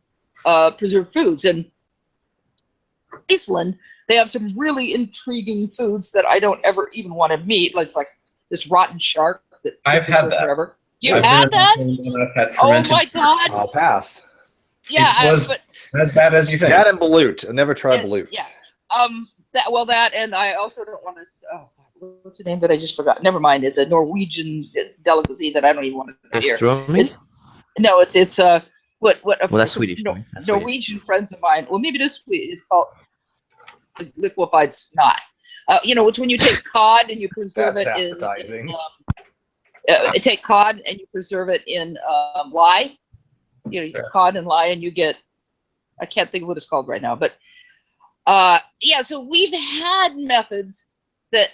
foods. And Iceland, they have some really intriguing foods that I don't ever even want to meet. Like, it's like this rotten shark that I've had that. forever. You've had that? Oh my God! I'll pass. Yeah, it was as bad as you think. That and balut. I never tried balut. Yeah. That and I also don't want to. Oh, what's the name that I just forgot? Never mind. It's a Norwegian delicacy that I don't even want to hear. No, it's what? Well, that's Swedish. Norwegian friends of mine. Well, maybe this is called liquefied snot. It's when you take cod and you preserve it in take cod and you preserve it in lye. Cod and lye, and you get, I can't think of what it's called right now, but so we've had methods that,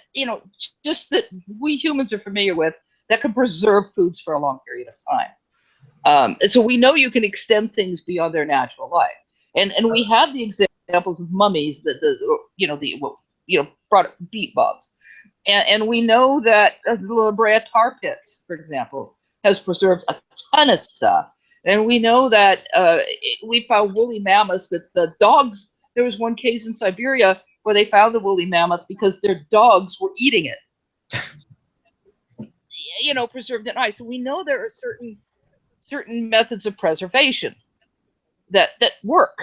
just that we humans are familiar with that can preserve foods for a long period of time. So we know you can extend things beyond their natural life. And we have the examples of mummies that brought up peat bogs. And we know that the La Brea tar pits, for example, has preserved a ton of stuff. And we know that we found woolly mammoths, that the dogs, there was one case in Siberia where they found the woolly mammoth because their dogs were eating it. Preserved in ice. So we know there are certain methods of preservation that work.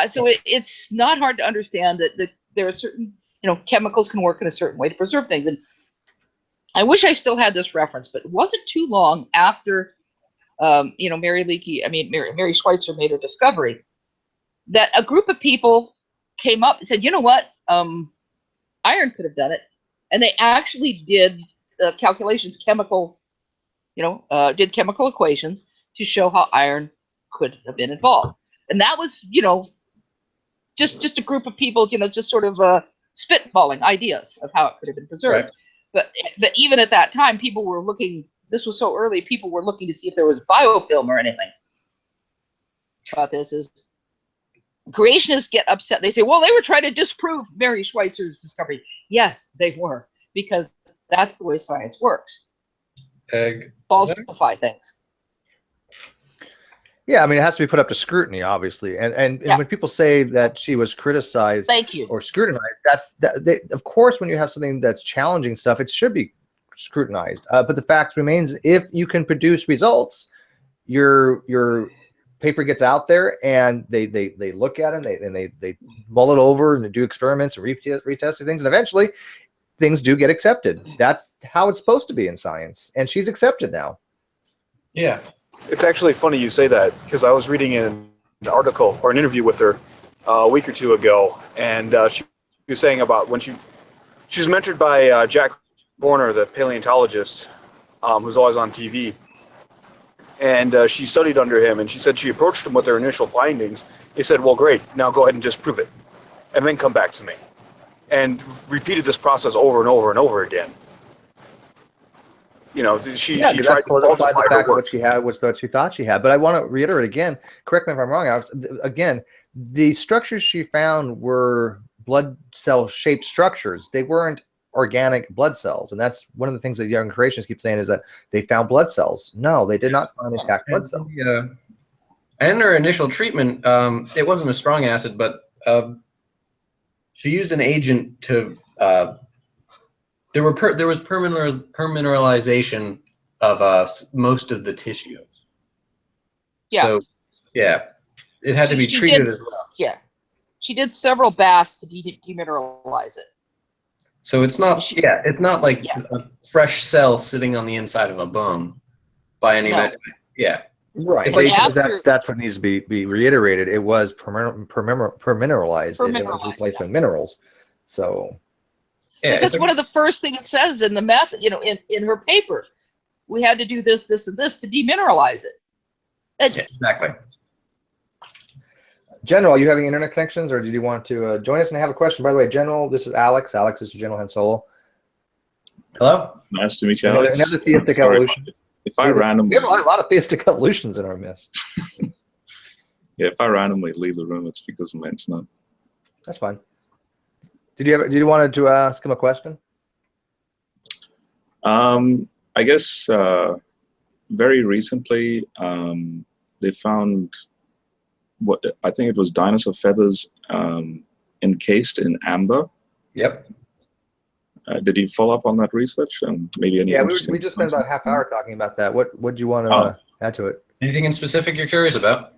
So it's not hard to understand that there are certain, chemicals can work in a certain way to preserve things. And I wish I still had this reference, but it wasn't too long after, Mary Schweitzer made her discovery that a group of people came up and said, you know what, iron could have done it. And they actually did calculations, did chemical equations to show how iron could have been involved. And that was, you know, just a group of people, you know, just sort of spitballing ideas of how it could have been preserved. Right. But even at that time, people were looking. This was so early. People were looking to see if there was biofilm or anything. About this is creationists get upset. They say, "Well, they were trying to disprove Mary Schweitzer's discovery." Yes, they were, because that's the way science works. Falsify things. Yeah, I mean, it has to be put up to scrutiny, obviously. And when people say that she was criticized or scrutinized, of course, when you have something that's challenging stuff, it should be scrutinized. But the fact remains, if you can produce results, your paper gets out there and they look at it and they mull it over and they do experiments and retest things, and eventually things do get accepted. That's how it's supposed to be in science, and she's accepted now. Yeah. It's actually funny you say that, because I was reading an article or an interview with her a week or two ago, and she was saying about when she was mentored by Jack Horner, the paleontologist, who's always on TV, and she studied under him, and she said she approached him with her initial findings. He said, "Well, great, now go ahead and just prove it, and then come back to me," and repeated this process over and over and over again. You know, she tried to solidify the fact what she had was what she thought she had. But I want to reiterate again, correct me if I'm wrong, Alex, again, the structures she found were blood cell shaped structures. They weren't organic blood cells. And that's one of the things that young creationists keep saying, is that they found blood cells. No, they did not find intact blood cells. Yeah. And her initial treatment, it wasn't a strong acid, but she used an agent to there was permineralization of most of the tissue. Yeah. So, yeah, it had to be treated as well. Yeah. She did several baths to demineralize it. So it's not, it's not like a fresh cell sitting on the inside of a bone by any measure. Yeah. Right. That's what needs to be reiterated. It was permineralized. It was replacement minerals. So. Yeah, that's one of the first things it says in the method, you know, in her paper. We had to do this, this, and this to demineralize it. Yeah, exactly. General, are you having internet connections, or did you want to join us and have a question? By the way, General, this is Alex. Alex is General Han Solo. Hello. Nice to meet you, Alex. Another theistic evolution. If I randomly... We have a lot of theistic evolutions in our midst. Yeah, if I randomly leave the room, it's because of my internet. That's fine. Did you want to ask him a question? I guess very recently they found what I think it was dinosaur feathers encased in amber. Yep. Did you follow up on that research? Maybe any? Yeah, we just spent about a half hour talking about that. What do you want to add to it? Anything in specific you're curious about?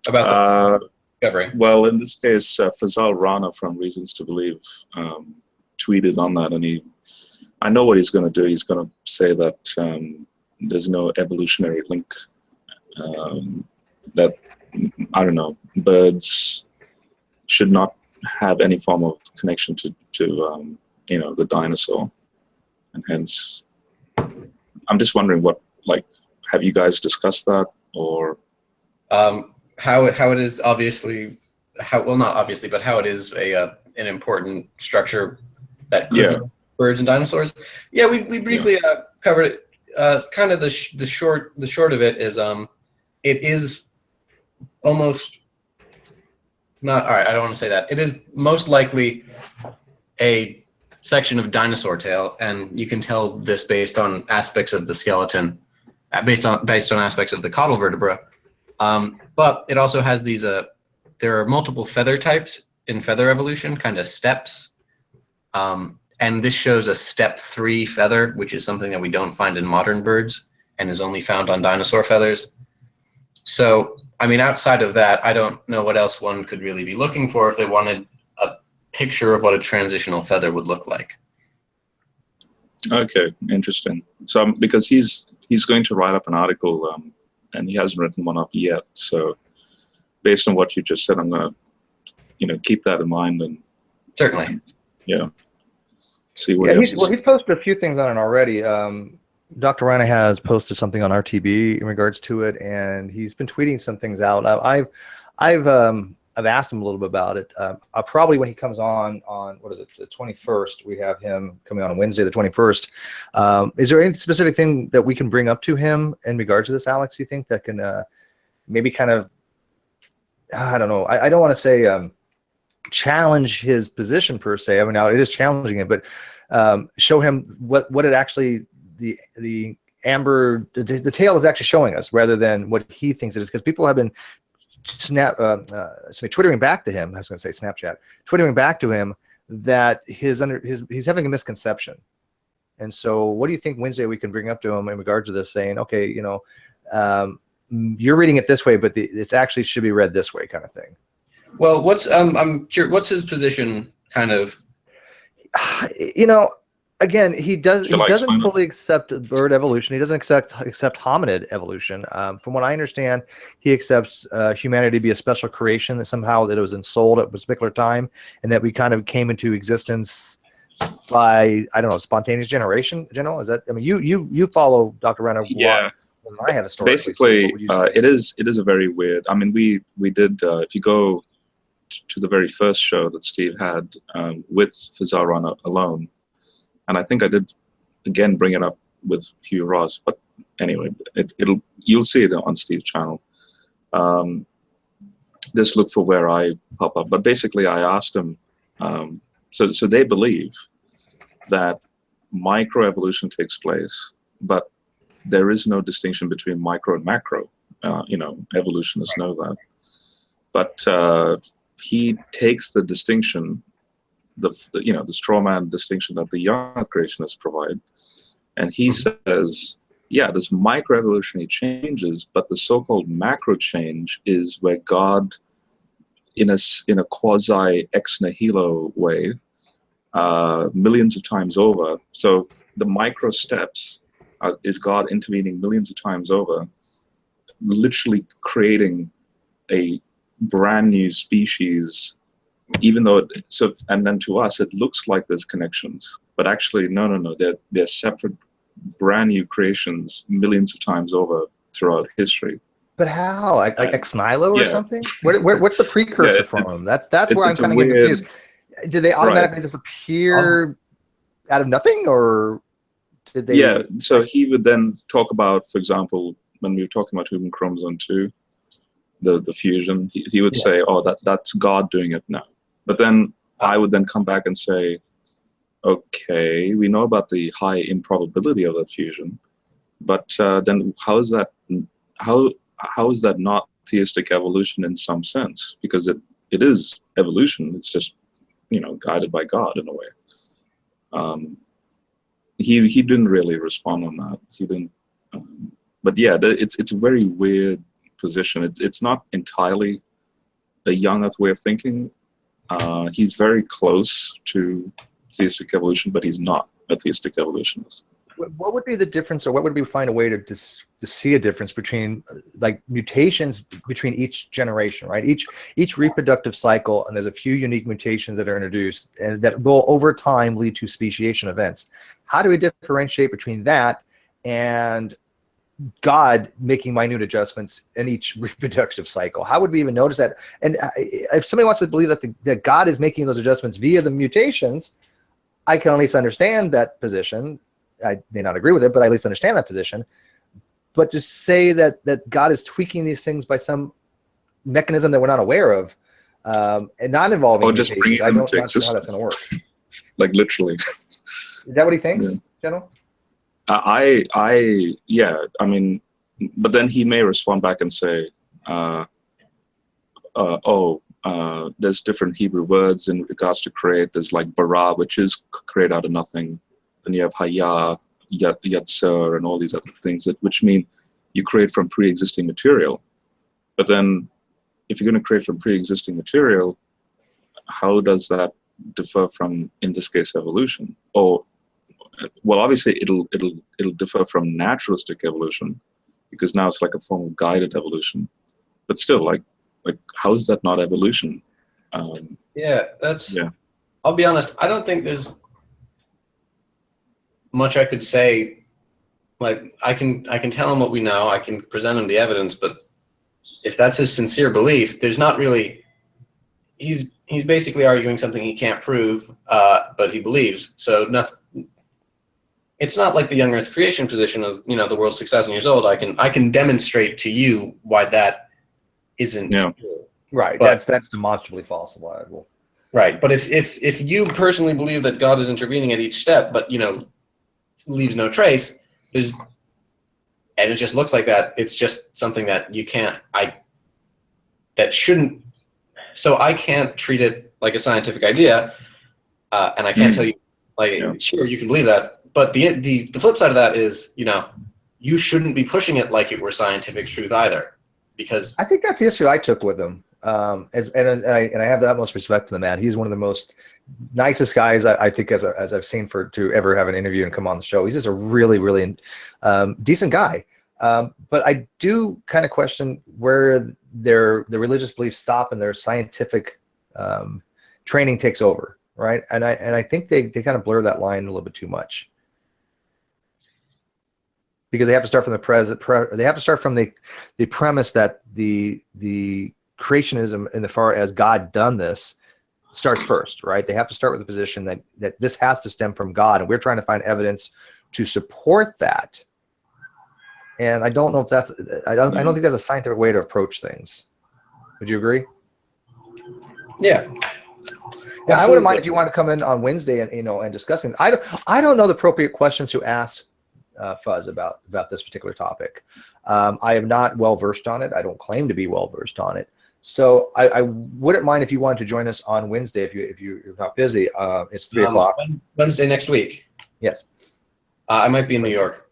About the discovery? Well, in this case, Fazal Rana from Reasons to Believe tweeted on that, and I know what he's going to do. He's going to say that there's no evolutionary link. That, I don't know, birds should not have any form of connection to you know, the dinosaur, and hence I'm just wondering have you guys discussed that, or how it is obviously not obviously, but how it is an important structure that could be birds and dinosaurs. Yeah, we briefly covered it. Kind of the short of it is it is almost not, all right, I don't want to say that. It is most likely a section of dinosaur tail, and you can tell this based on aspects of the skeleton, based on aspects of the caudal vertebra. But it also has these, there are multiple feather types in feather evolution, kind of steps. And this shows a step 3 feather, which is something that we don't find in modern birds and is only found on dinosaur feathers. So, I mean, outside of that, I don't know what else one could really be looking for if they wanted a picture of what a transitional feather would look like. Okay, interesting. So because he's going to write up an article, and he hasn't written one up yet. So based on what you just said, I'm going to, keep that in mind and certainly, see what else. Well, he posted a few things on it already. Dr. Rana has posted something on RTB in regards to it, and he's been tweeting some things out. I've asked him a little bit about it. I'll probably, when he comes on what is it, the 21st, we have him coming on Wednesday, the 21st. Is there any specific thing that we can bring up to him in regards to this, Alex, you think, that can maybe kind of, I don't know, I don't want to say challenge his position per se. I mean, now it is challenging it, but show him what it actually, the amber, the tail is actually showing us, rather than what he thinks it is, because people have been twittering back to him. I was going to say Snapchat, twittering back to him that he's having a misconception. And so, what do you think Wednesday we can bring up to him in regards to this, saying, okay, you know, you're reading it this way, but it's actually should be read this way, kind of thing. Well, I'm curious, what's his position, kind of? You know, again, he doesn't explain fully accept bird evolution. He doesn't accept hominid evolution. From what I understand, he accepts humanity to be a special creation, that somehow that it was ensouled at a particular time, and that we kind of came into existence by, I don't know, spontaneous generation. General, is that? I mean, you follow Dr. Renner. Yeah. I had a story. Basically, it is a very weird. I mean, we did. If you go to the very first show that Steve had with Fazar alone, and I think I did again bring it up with Hugh Ross. But anyway, you'll see it on Steve's channel. Just look for where I pop up. But basically, I asked him. So they believe that microevolution takes place, but there is no distinction between micro and macro. You know, evolutionists know that. But he takes the distinction, the straw man distinction that the young Earth creationists provide, and he says, yeah, there's microevolutionary changes, but the so-called macro change is where God, in a quasi ex nihilo way, millions of times over. So the micro steps is God intervening millions of times over, literally creating a brand new species, even though and then to us it looks like there's connections, but actually no, they're separate, brand new creations millions of times over throughout history. But how? Like ex nihilo or something? What's the precursor from them? That's where I'm kind of getting confused. Did they automatically disappear out of nothing, or did they? Yeah. So he would then talk about, for example, when we were talking about human chromosome 2, the fusion, he would say, "Oh, that's God doing it now." But then I would then come back and say, "Okay, we know about the high improbability of that fusion, but then how is that not theistic evolution in some sense? Because it is evolution. It's just, guided by God in a way." He didn't really respond on that. He didn't. But yeah, it's a very weird position. It's not entirely a young Earth way of thinking. He's very close to theistic evolution, but he's not a theistic evolutionist. What would be the difference, or what would we find a way to see a difference between like mutations between each generation, right? Each reproductive cycle, and there's a few unique mutations that are introduced and that will over time lead to speciation events. How do we differentiate between that and God making minute adjustments in each reproductive cycle? How would we even notice that? And if somebody wants to believe that God is making those adjustments via the mutations, I can at least understand that position. I may not agree with it, but I at least understand that position. But to say that God is tweaking these things by some mechanism that we're not aware of, and not involving just bringing them to existence, how that's going to work. Like literally. Is that what he thinks, General? Yeah. I mean, but then he may respond back and say, there's different Hebrew words in regards to create. There's like bara, which is create out of nothing. Then you have haya, yatser, and all these other things, which mean you create from pre-existing material. But then if you're going to create from pre-existing material, how does that differ from, in this case, evolution? Or, well, obviously it'll differ from naturalistic evolution, because now it's like a form of guided evolution. But still, like how is that not evolution? I'll be honest, I don't think there's much I could say like I can tell him what we know. I can present him the evidence, but if that's his sincere belief, there's not really. He's basically arguing something he can't prove, but he believes. So nothing. It's not like the young Earth creation position of the world's 6,000 years old. I can demonstrate to you why that isn't true. Right. But, that's demonstrably falsifiable. Right. But if you personally believe that God is intervening at each step, but leaves no trace, and it just looks like that, it's just something that you can't. That shouldn't. So I can't treat it like a scientific idea, and I can't tell you sure you can believe that. But the flip side of that is you shouldn't be pushing it like it were scientific truth either, because I think that's the issue I took with him. And I have the utmost respect for the man. He's one of the most nicest guys I think as I've seen to ever have an interview and come on the show. He's just a really, really decent guy. But I do kind of question where their religious beliefs stop and their scientific training takes over, right? And I think they kind of blur that line a little bit too much, because they have to start from they have to start from the premise that the creationism in the far as God done this starts first, right? They have to start with the position that this has to stem from God, and we're trying to find evidence to support that. And I don't know if that's I don't think that's a scientific way to approach things. Would you agree? Yeah. Yeah, I wouldn't mind if you want to come in on Wednesday and and discuss things. I don't know the appropriate questions to ask Fuzz about this particular topic. I am not well versed on it. I don't claim to be well versed on it. So I wouldn't mind if you wanted to join us on Wednesday if you're not busy. It's 3 o'clock. Wednesday next week. Yes. I might be in New York.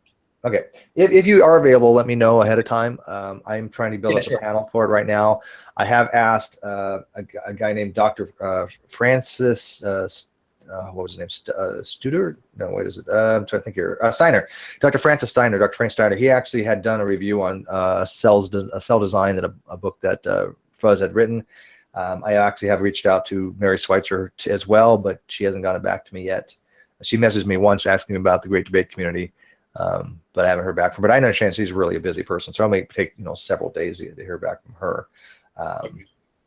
Okay. If you are available, let me know ahead of time. I'm trying to build up a panel for it right now. I have asked a guy named Dr. Francis, what was his name? Studer? No, what is it? I'm trying to think here. Steiner. Dr. Francis Steiner, Dr. Frank Steiner. He actually had done a review on cell design, that a book that Fuzz had written. I actually have reached out to Mary Schweitzer as well, but she hasn't gotten back to me yet. She messaged me once asking me about the Great Debate Community, but I haven't heard back from her. But I understand she's really a busy person, so it may take several days to hear back from her.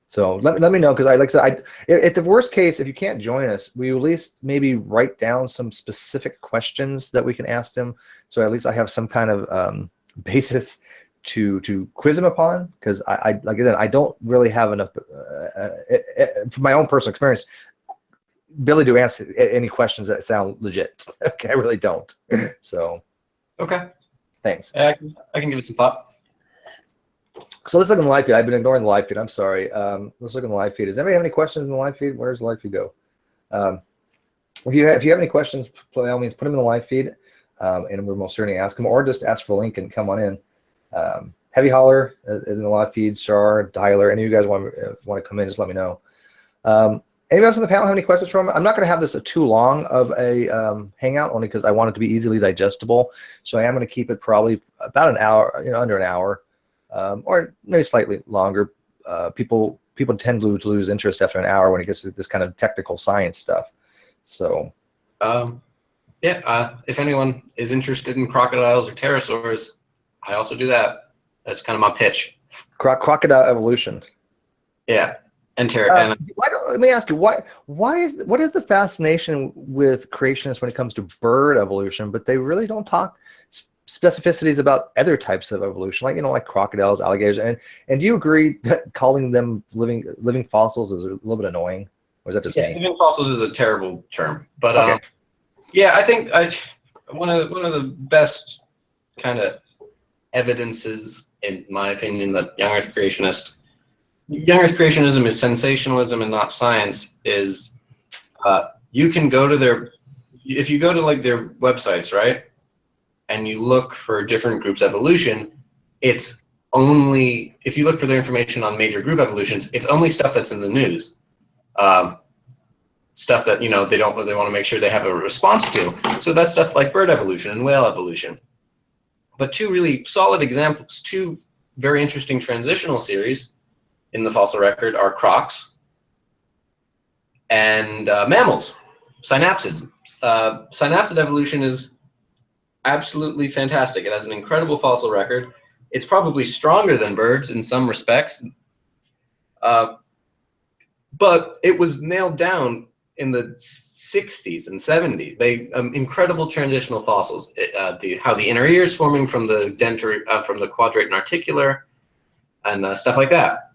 So let me know, because like I said, at the worst case, if you can't join us, we at least maybe write down some specific questions that we can ask them, so at least I have some kind of basis to quiz them upon, because I like I said, I don't really have enough from my own personal experience ability to answer any questions that sound legit. Okay, I really don't. So okay, thanks. I can give it some thought. So let's look in the live feed. I've been ignoring the live feed. I'm sorry. Let's look in the live feed. Does anybody have any questions in the live feed? Where's the live feed go? If you have any questions, by all means, put them in the live feed, and we'll most certainly ask them, or just ask for a link and come on in. Heavy Holler is in the live feed. Char, Dialer, any of you guys want to come in, just let me know. Anybody else on the panel have any questions from? I'm not going to have this too long of a hangout, only because I want it to be easily digestible. So I am going to keep it probably about an hour, under an hour. Or maybe slightly longer. People tend to lose interest after an hour when it gets to this kind of technical science stuff. So, if anyone is interested in crocodiles or pterosaurs, I also do that. That's kind of my pitch. Crocodile evolution. Yeah, and let me ask you, what is the fascination with creationists when it comes to bird evolution, but they really don't talk specificities about other types of evolution, like crocodiles, alligators, and do you agree that calling them living fossils is a little bit annoying, or is that just me? Living fossils is a terrible term, but okay. I think one of the best kind of evidences, in my opinion, that young Earth creationism is sensationalism and not science. Is you can go to if you go to their websites, right? And you look for different groups' evolution, it's only, if you look for their information on major group evolutions, it's only stuff that's in the news. Stuff that, they want to make sure they have a response to. So that's stuff like bird evolution and whale evolution. But two really solid examples, two very interesting transitional series in the fossil record are crocs and mammals, synapsids. Synapsid evolution is absolutely fantastic. It has an incredible fossil record. It's probably stronger than birds in some respects, but it was nailed down in the 60s and 70s. They incredible transitional fossils. How the inner ear is forming from the from the quadrate and articular, and stuff like that.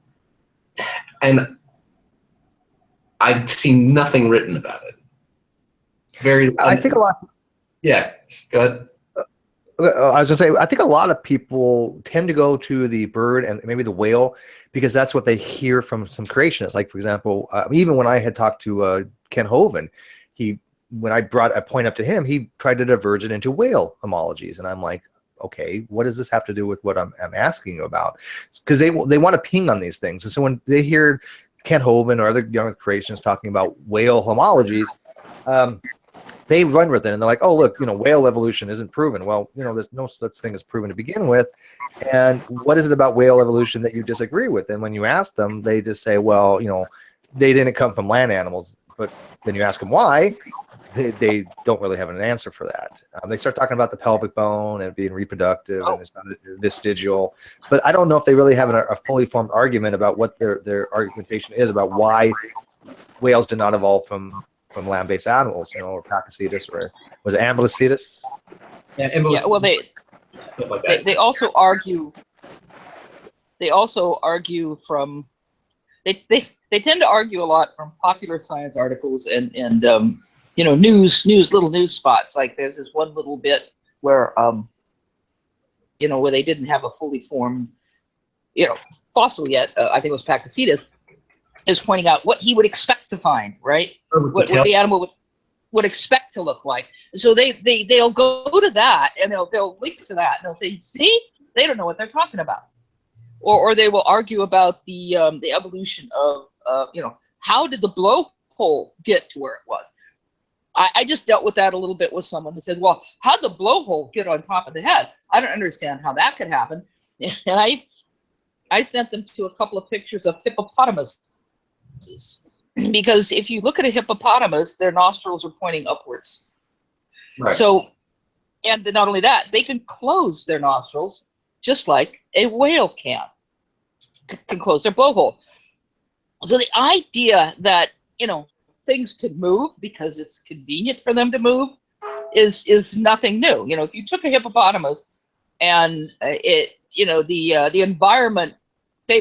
And I've seen nothing written about it. I think a lot. Yeah, go ahead. I was gonna say, I think a lot of people tend to go to the bird and maybe the whale because that's what they hear from some creationists. Like, for example, even when I had talked to Ken Hovind, when I brought a point up to him, he tried to diverge it into whale homologies, and I'm like, okay, what does this have to do with what I'm asking you about? Because they want to ping on these things, and so when they hear Ken Hovind or other young creationists talking about whale homologies, they run with it, and they're like, oh, look, whale evolution isn't proven. Well, there's no such thing as proven to begin with. And what is it about whale evolution that you disagree with? And when you ask them, they just say, well, they didn't come from land animals. But then you ask them why, they don't really have an answer for that. They start talking about the pelvic bone and being reproductive and it's not vestigial. But I don't know if they really have a fully formed argument about what their argumentation is about why whales did not evolve from land-based animals, or Pakicetus, or was it Ambulocetus? Yeah, well, they also argue. They also argue from. They tend to argue a lot from popular science articles and little news spots. Like there's this one little bit where where they didn't have a fully formed fossil yet. I think it was Pakicetus. Is pointing out what he would expect to find, right? What the animal would expect to look like. And so they'll go to that and they'll link to that and they'll say, see, they don't know what they're talking about. Or they will argue about the evolution of how did the blowhole get to where it was? I just dealt with that a little bit with someone who said, well, how'd the blowhole get on top of the head? I don't understand how that could happen. And I sent them to a couple of pictures of hippopotamus. Because if you look at a hippopotamus, their nostrils are pointing upwards. Right. So, and not only that, they can close their nostrils just like a whale can close their blowhole. So the idea that things could move because it's convenient for them to move is nothing new. If you took a hippopotamus and the environment.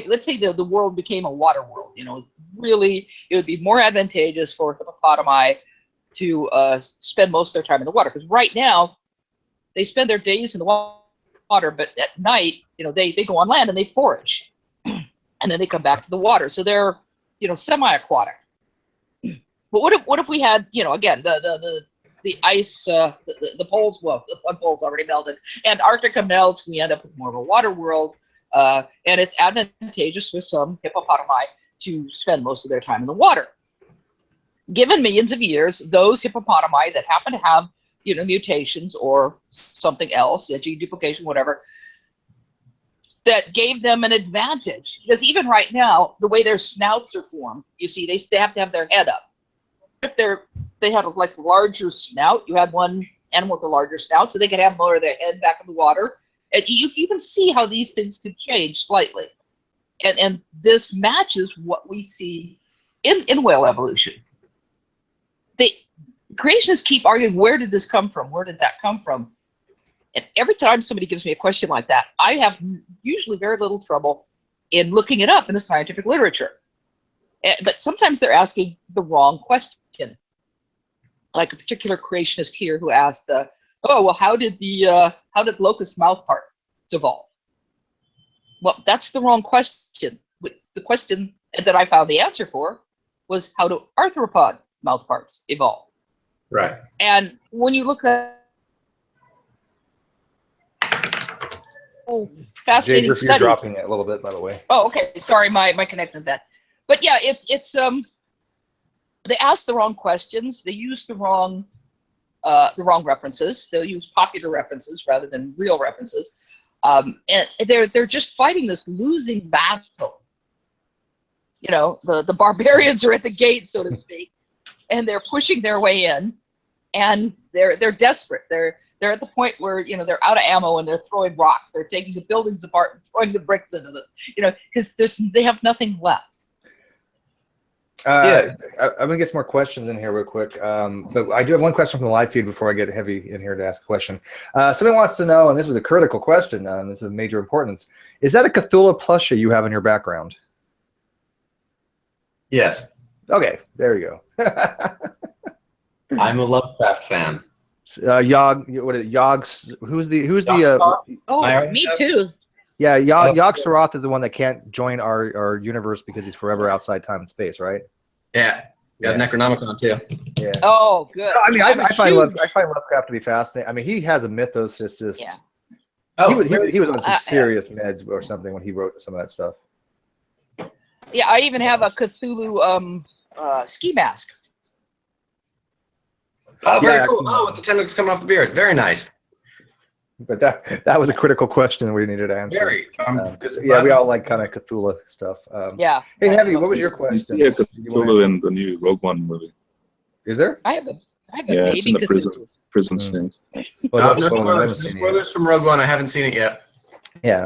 Let's say the world became a water world. Really, it would be more advantageous for hippopotami to spend most of their time in the water. Because right now, they spend their days in the water, but at night, they go on land and they forage, and then they come back to the water. So they're, semi-aquatic. But what if we had, again, the ice, the poles? Well, the one pole's already melted. Antarctica melts. We end up with more of a water world. And it's advantageous for some hippopotami to spend most of their time in the water. Given millions of years, those hippopotami that happen to have, mutations or something else, gene duplication, whatever, that gave them an advantage. Because even right now, the way their snouts are formed, you see, they have to have their head up. If they had a larger snout, you had one animal with a larger snout, so they could have more of their head back in the water. And you can see how these things could change slightly. And this matches what we see in whale evolution. Creationists keep arguing, where did this come from? Where did that come from? And every time somebody gives me a question like that, I have usually very little trouble in looking it up in the scientific literature. But sometimes they're asking the wrong question. Like a particular creationist here who asked, oh, well, how did locust mouthparts evolve? Well, that's the wrong question. The question that I found the answer for was, how do arthropod mouthparts evolve? Right. And when you look at fascinating Jay, study. you're dropping it a little bit, by the way. Oh, okay. Sorry, my connection's bad. But yeah, it's they ask the wrong questions. They use the wrong references. They'll use popular references rather than real references. And they're just fighting this losing battle. The barbarians are at the gate, so to speak, and they're pushing their way in, and they're desperate. They're they're at the point where, you know, they're out of ammo and they're throwing rocks. They're taking the buildings apart and throwing the bricks into the, you know, because they have nothing left. I'm gonna get some more questions in here real quick, but I do have one question from the live feed before I get Heavy in here to ask a question. Somebody wants to know, and this is a critical question, this is of major importance, is that a Cthulhu plushie you have in your background? Yes. Okay, there you go. I'm a Lovecraft fan. Yog, what is it, Yogg's, who's the Oh, me too. yeah, Yog Soroth is the one that can't join our universe because he's forever outside time and space, right? Yeah. Got Necronomicon too. Yeah. Oh, good. No, I mean, I find huge- Lovecraft to be fascinating. I mean, he has a mythos. It's just Yeah. he was on some serious meds or something when he wrote some of that stuff. Yeah, I even have a Cthulhu ski mask. Oh, very Yeah, cool. excellent. Oh, with the tentacles coming off the beard. Very nice. But that was a critical question we needed to answer. Very. Yeah, we all like kind of Cthulhu stuff. Yeah. Hey, Heavy, what was your question? Yeah, Cthulhu in the new Rogue One movie. Is there? I have a Yeah, baby it's in the Cthulhu. prison scene. Well, No don't spoil it, I haven't spoilers. No seen it yet. spoilers from Rogue One. I haven't seen it yet. Yeah,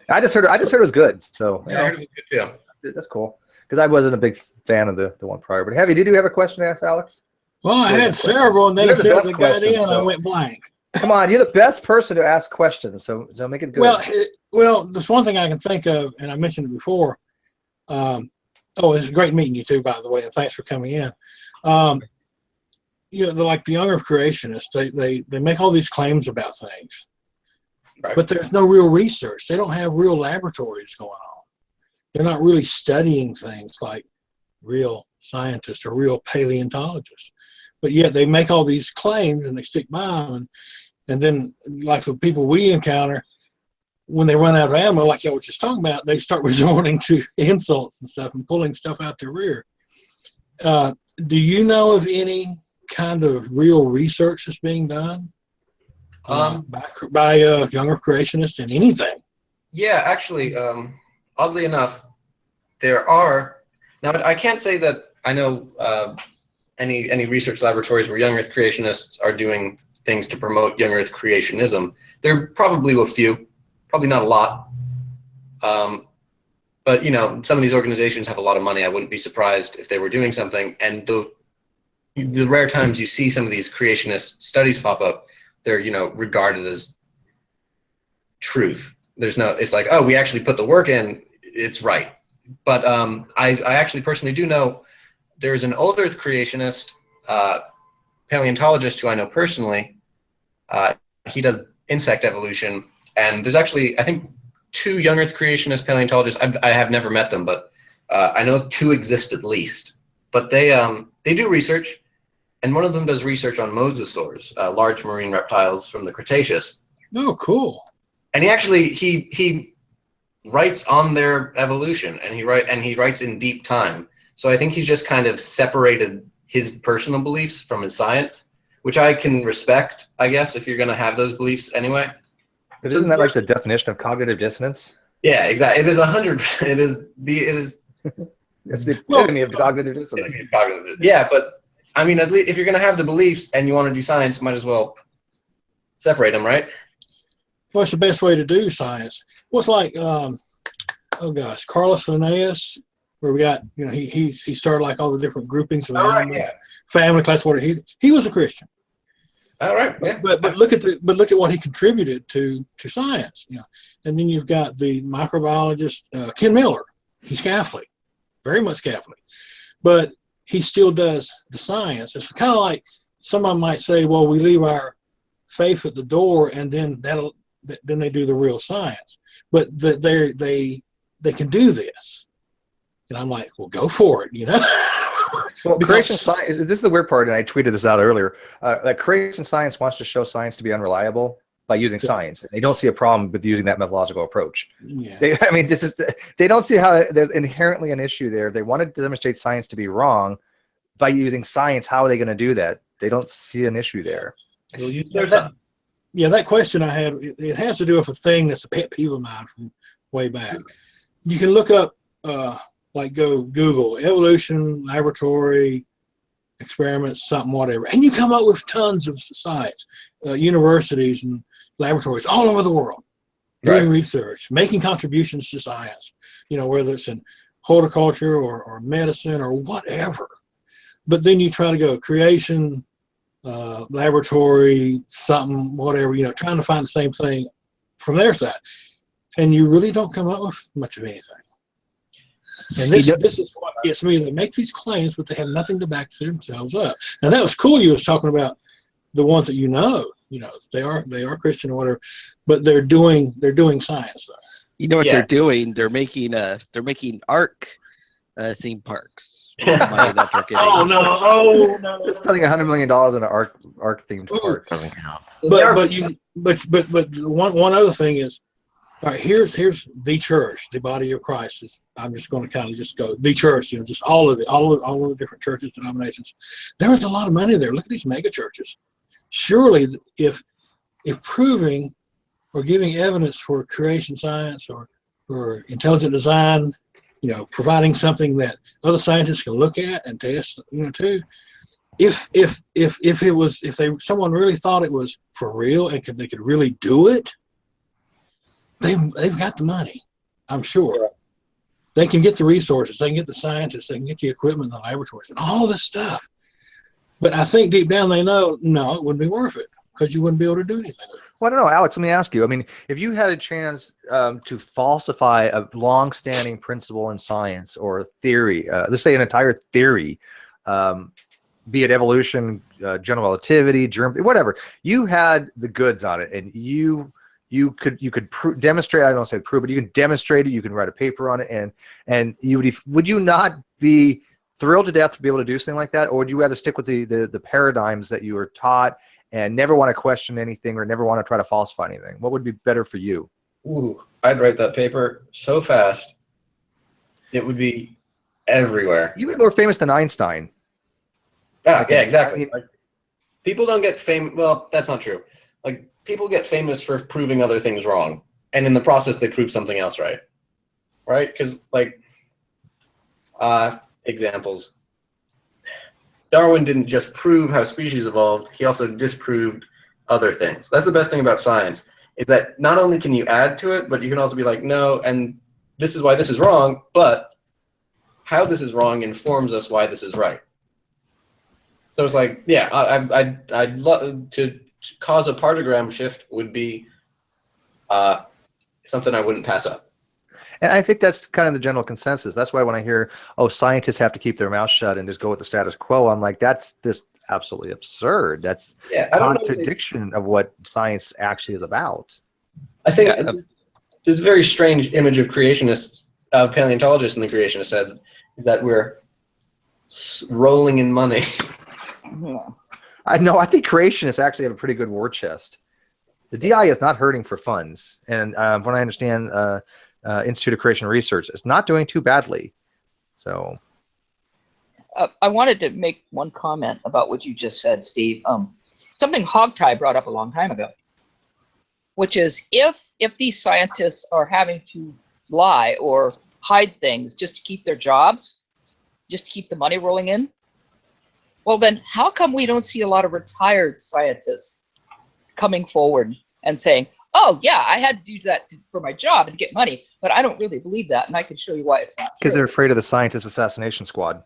I just heard it was good. So Yeah, I heard it was good too. that's cool because I wasn't a big fan of the one prior. But Heavy, did you have a question to ask Alex? Well, I had several, and then You're as the soon as best I got question, in, I so- went blank. Come on, you're the best person to ask questions, so make it good. Well, there's one thing I can think of, and I mentioned it before. It's great meeting you too, by the way, and thanks for coming in. You know, like the younger creationists, they make all these claims about things, Right. but there's no real research. They don't have real laboratories going on. They're not really studying things like real scientists or real paleontologists. But yet they make all these claims and they stick by them. And then, like the people we encounter, when they run out of ammo, like y'all were just talking about, they start resorting to insults and stuff and pulling stuff out their rear. Do you know of any kind of real research that's being done by younger creationists in anything? Yeah, actually, oddly enough, there are. Now, I can't say that I know any research laboratories where young Earth creationists are doing things to promote young Earth creationism. There probably a few, probably not a lot. But you know, some of these organizations have a lot of money. I wouldn't be surprised if they were doing something. And the rare times you see some of these creationist studies pop up, they're regarded as truth. There's no. It's like, oh, we actually put the work in. It's right. But I actually personally do know. There's an old Earth creationist, paleontologist who I know personally. He does insect evolution, and there's actually, I think, 2 young Earth creationist paleontologists. I have never met them, but I know 2 exist at least. But they do research, and one of them does research on mosasaurs, large marine reptiles from the Cretaceous. Oh, cool. And he writes on their evolution, and he writes in deep time. So I think he's just kind of separated his personal beliefs from his science, which I can respect, I guess, if you're going to have those beliefs anyway. But isn't that like the definition of cognitive dissonance? Yeah, exactly. It is 100%. It is It's the epitome of cognitive dissonance. Yeah, but I mean, at least if you're going to have the beliefs and you want to do science, might as well separate them, right? What's the best way to do science? What's like, Carlos Linnaeus, where we got, he started like all the different groupings of animals, family class order. He was a Christian. All right. Yeah. But look at what he contributed to science. And then you've got the microbiologist Ken Miller. He's Catholic, very much Catholic, but he still does the science. It's kind of like someone might say, well, we leave our faith at the door, and then then they do the real science. But they can do this. And I'm like, well, go for it, Well, creation science, this is the weird part, and I tweeted this out earlier, that creation science wants to show science to be unreliable by using science. They don't see a problem with using that methodological approach. Yeah. They don't see how there's inherently an issue there. They want to demonstrate science to be wrong by using science. How are they going to do that? They don't see an issue there. We'll use their science. Yeah, that question I had, it has to do with a thing that's a pet peeve of mine from way back. You can look up, go Google evolution laboratory experiments, something, whatever, and you come up with tons of science, universities and laboratories all over the world doing research, making contributions to science, whether it's in horticulture or medicine or whatever. But then you try to go creation, laboratory, something, whatever, trying to find the same thing from their side. And you really don't come up with much of anything. And this is what gets me. They make these claims, but they have nothing to back themselves up. Now that was cool. You was talking about the ones that they are Christian or whatever, but they're doing science though. You know what they're doing? They're making Ark theme parks. Oh no! Just spending $100 million on an Ark themed park doesn't count. But one other thing is, all right, here's the church, the body of Christ. I'm just going to kind of just go the church, just all of the different churches, denominations. There is a lot of money there. Look at these mega churches. Surely, if proving or giving evidence for creation science or intelligent design, providing something that other scientists can look at and test, too. If someone really thought it was for real and they could really do it, they've got the money, I'm sure. They can get the resources, they can get the scientists, they can get the equipment in the laboratories and all this stuff. But I think deep down they know, no, it wouldn't be worth it because you wouldn't be able to do anything with it. Well, I don't know, Alex, let me ask you. I mean, if you had a chance to falsify a long-standing principle in science or theory, let's say an entire theory, be it evolution, general relativity, germ, whatever, you had the goods on it, and you could demonstrate. I don't say prove, but you can demonstrate it. You can write a paper on it, and would you not be thrilled to death to be able to do something like that, or would you rather stick with the paradigms that you were taught and never want to question anything or never want to try to falsify anything? What would be better for you? Ooh, I'd write that paper so fast, it would be everywhere. You'd be more famous than Einstein. Yeah, exactly. Like, people don't get famous. Well, that's not true. Like, people get famous for proving other things wrong, and in the process, they prove something else right. Right? Because, examples. Darwin didn't just prove how species evolved, he also disproved other things. That's the best thing about science, is that not only can you add to it, but you can also be like, no, and this is why this is wrong, but how this is wrong informs us why this is right. So it's like, yeah, I'd love to cause a partogram shift would be something I wouldn't pass up. And I think that's kind of the general consensus. That's why when I hear, scientists have to keep their mouth shut and just go with the status quo, I'm like, that's just absolutely absurd. That's a contradiction of what science actually is about. I think this very strange image of creationists, paleontologists and the creationists said, is that we're rolling in money. I think creationists actually have a pretty good war chest. The DI is not hurting for funds. And from what I understand, Institute of Creation Research is not doing too badly. So I wanted to make one comment about what you just said, Steve. Something Hogtie brought up a long time ago, which is if these scientists are having to lie or hide things just to keep their jobs, just to keep the money rolling in, well then how come we don't see a lot of retired scientists coming forward and saying, oh yeah, I had to do that for my job and get money, but I don't really believe that, and I can show you why it's not. Because they're afraid of the scientist assassination squad.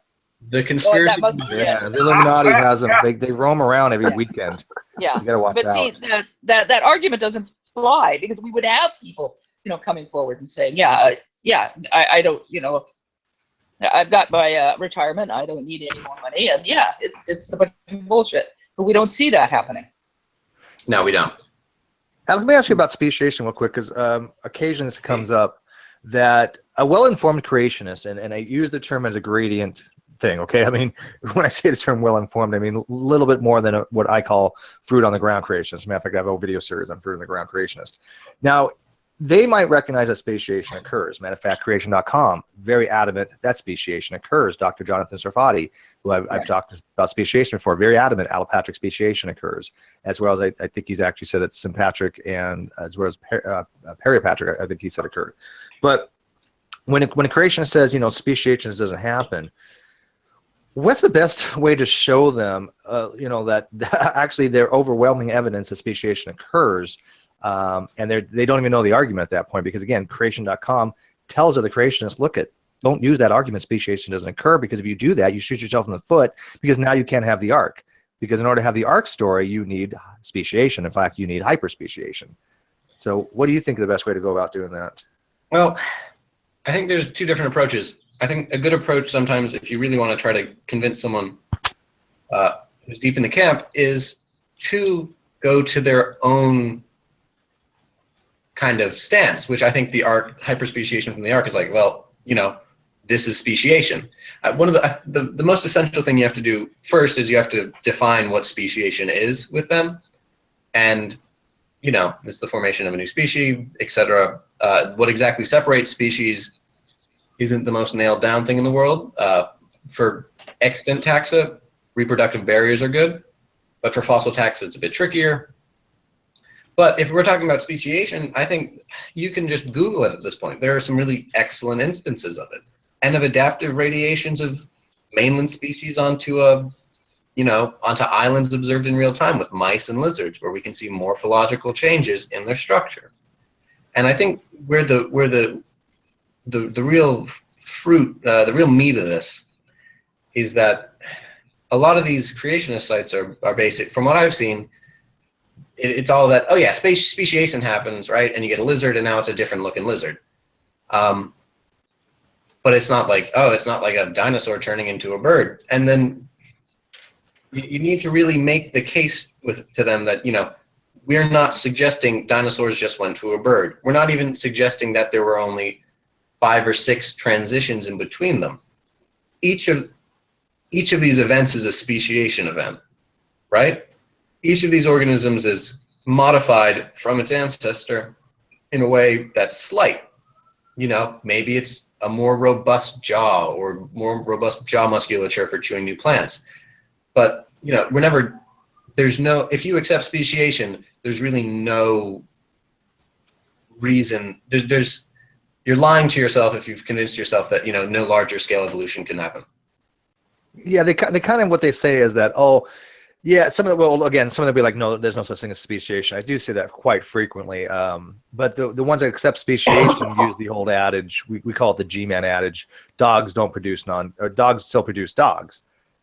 The conspiracy. Well, the Illuminati has them. They roam around every weekend. Yeah, you gotta watch out. See, that argument doesn't fly, because we would have people, coming forward and saying, I don't, I've got my retirement, I don't need any more money, and it's a bunch of bullshit. But we don't see that happening. No, we don't. Now, let me ask you about speciation real quick, because occasionally this comes up that a well-informed creationist, and I use the term as a gradient thing, okay? I mean, when I say the term well-informed, I mean a little bit more than what I call fruit on the ground creationist. As a matter of fact, I have a whole video series on fruit on the ground creationist. Now, they might recognize that speciation occurs. Matter of fact, creation.com, very adamant that speciation occurs. Dr. Jonathan Sarfati, who I've talked about speciation before, very adamant allopatric speciation occurs, as well as I think he's actually said that sympatric and as well as peripatric, I think he said occurred. But when a creationist says, speciation doesn't happen, What's the best way to show them, that actually their overwhelming evidence that speciation occurs, and they don't even know the argument at that point, because again, creation.com tells other creationists, don't use that argument speciation doesn't occur, because if you do that, you shoot yourself in the foot, because now you can't have the arc. Because in order to have the arc story, you need speciation. In fact, you need hyperspeciation. So what do you think is the best way to go about doing that? Well, I think there's two different approaches. I think a good approach sometimes, if you really want to try to convince someone who's deep in the camp, is to go to their own kind of stance, which I think the arc, hyperspeciation from the arc, is like, well, this is speciation. One of the most essential thing you have to do first is you have to define what speciation is with them, and it's the formation of a new species, etc. What exactly separates species isn't the most nailed down thing in the world. For extant taxa, reproductive barriers are good, but for fossil taxa, it's a bit trickier. But if we're talking about speciation, I think you can just Google it at this point. There are some really excellent instances of it, and of adaptive radiations of mainland species onto islands observed in real time with mice and lizards, where we can see morphological changes in their structure. And I think where the real fruit, the real meat of this, is that a lot of these creationist sites are basic. From what I've seen, it's all that, oh yeah, speciation happens, right? And you get a lizard, and now it's a different looking lizard. But it's not like, it's not like a dinosaur turning into a bird. And then you need to really make the case to them that, we're not suggesting dinosaurs just went to a bird. We're not even suggesting that there were only 5 or 6 transitions in between them. Each of these events is a speciation event, right? Each of these organisms is modified from its ancestor in a way that's slight. Maybe it's a more robust jaw or more robust jaw musculature for chewing new plants. But, if you accept speciation, there's really no reason, you're lying to yourself if you've convinced yourself that, no larger scale evolution can happen. Yeah, they kind of, what they say is that, yeah, some of them will be like, no, there's no such thing as speciation. I do say that quite frequently. But the ones that accept speciation use the old adage, we call it the G-man adage, dogs still produce dogs.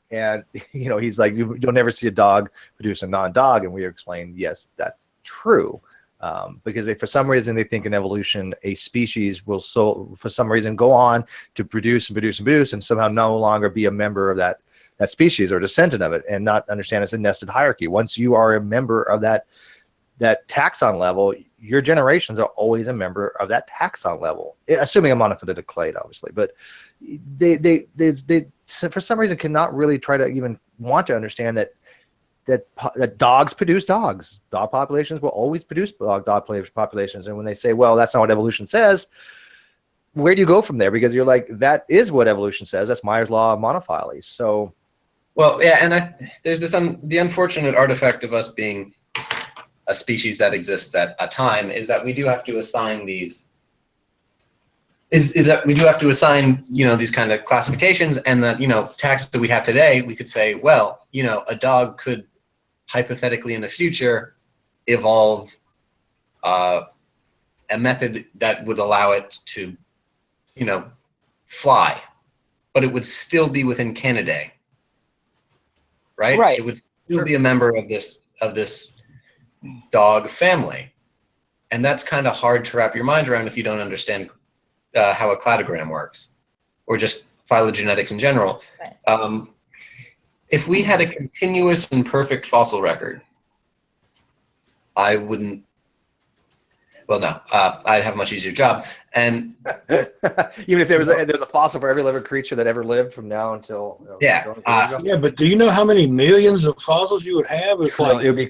And, he's like, you'll never see a dog produce a non-dog. And we explain, yes, that's true. Because for some reason they think in evolution a species will for some reason go on to produce and somehow no longer be a member of that species or descendant of it, and not understand it's a nested hierarchy. Once you are a member of that taxon level, your generations are always a member of that taxon level, assuming a monophyletic clade, obviously. But they for some reason cannot really try to even want to understand that dogs produce dogs. Dog populations will always produce dog populations. And when they say, well, that's not what evolution says, where do you go from there? Because you're like, that is what evolution says. That's Meyer's law of monophyly. So, well, yeah, and there's the unfortunate artifact of us being a species that exists at a time is that we do have to assign these. Is that we do have to assign, these kind of classifications, and that, taxa that we have today, we could say, well, a dog could hypothetically in the future evolve a method that would allow it to, fly, but it would still be within QandA, right? Right. It would still be a member of this dog family, and that's kind of hard to wrap your mind around if you don't understand how a cladogram works, or just phylogenetics in general. Right. If we had a continuous and perfect fossil record, I wouldn't. Well, no, I'd have a much easier job. And even if there's a fossil for every living creature that ever lived from now until yeah, yeah, but do you know how many millions of fossils you would have? It's like it would be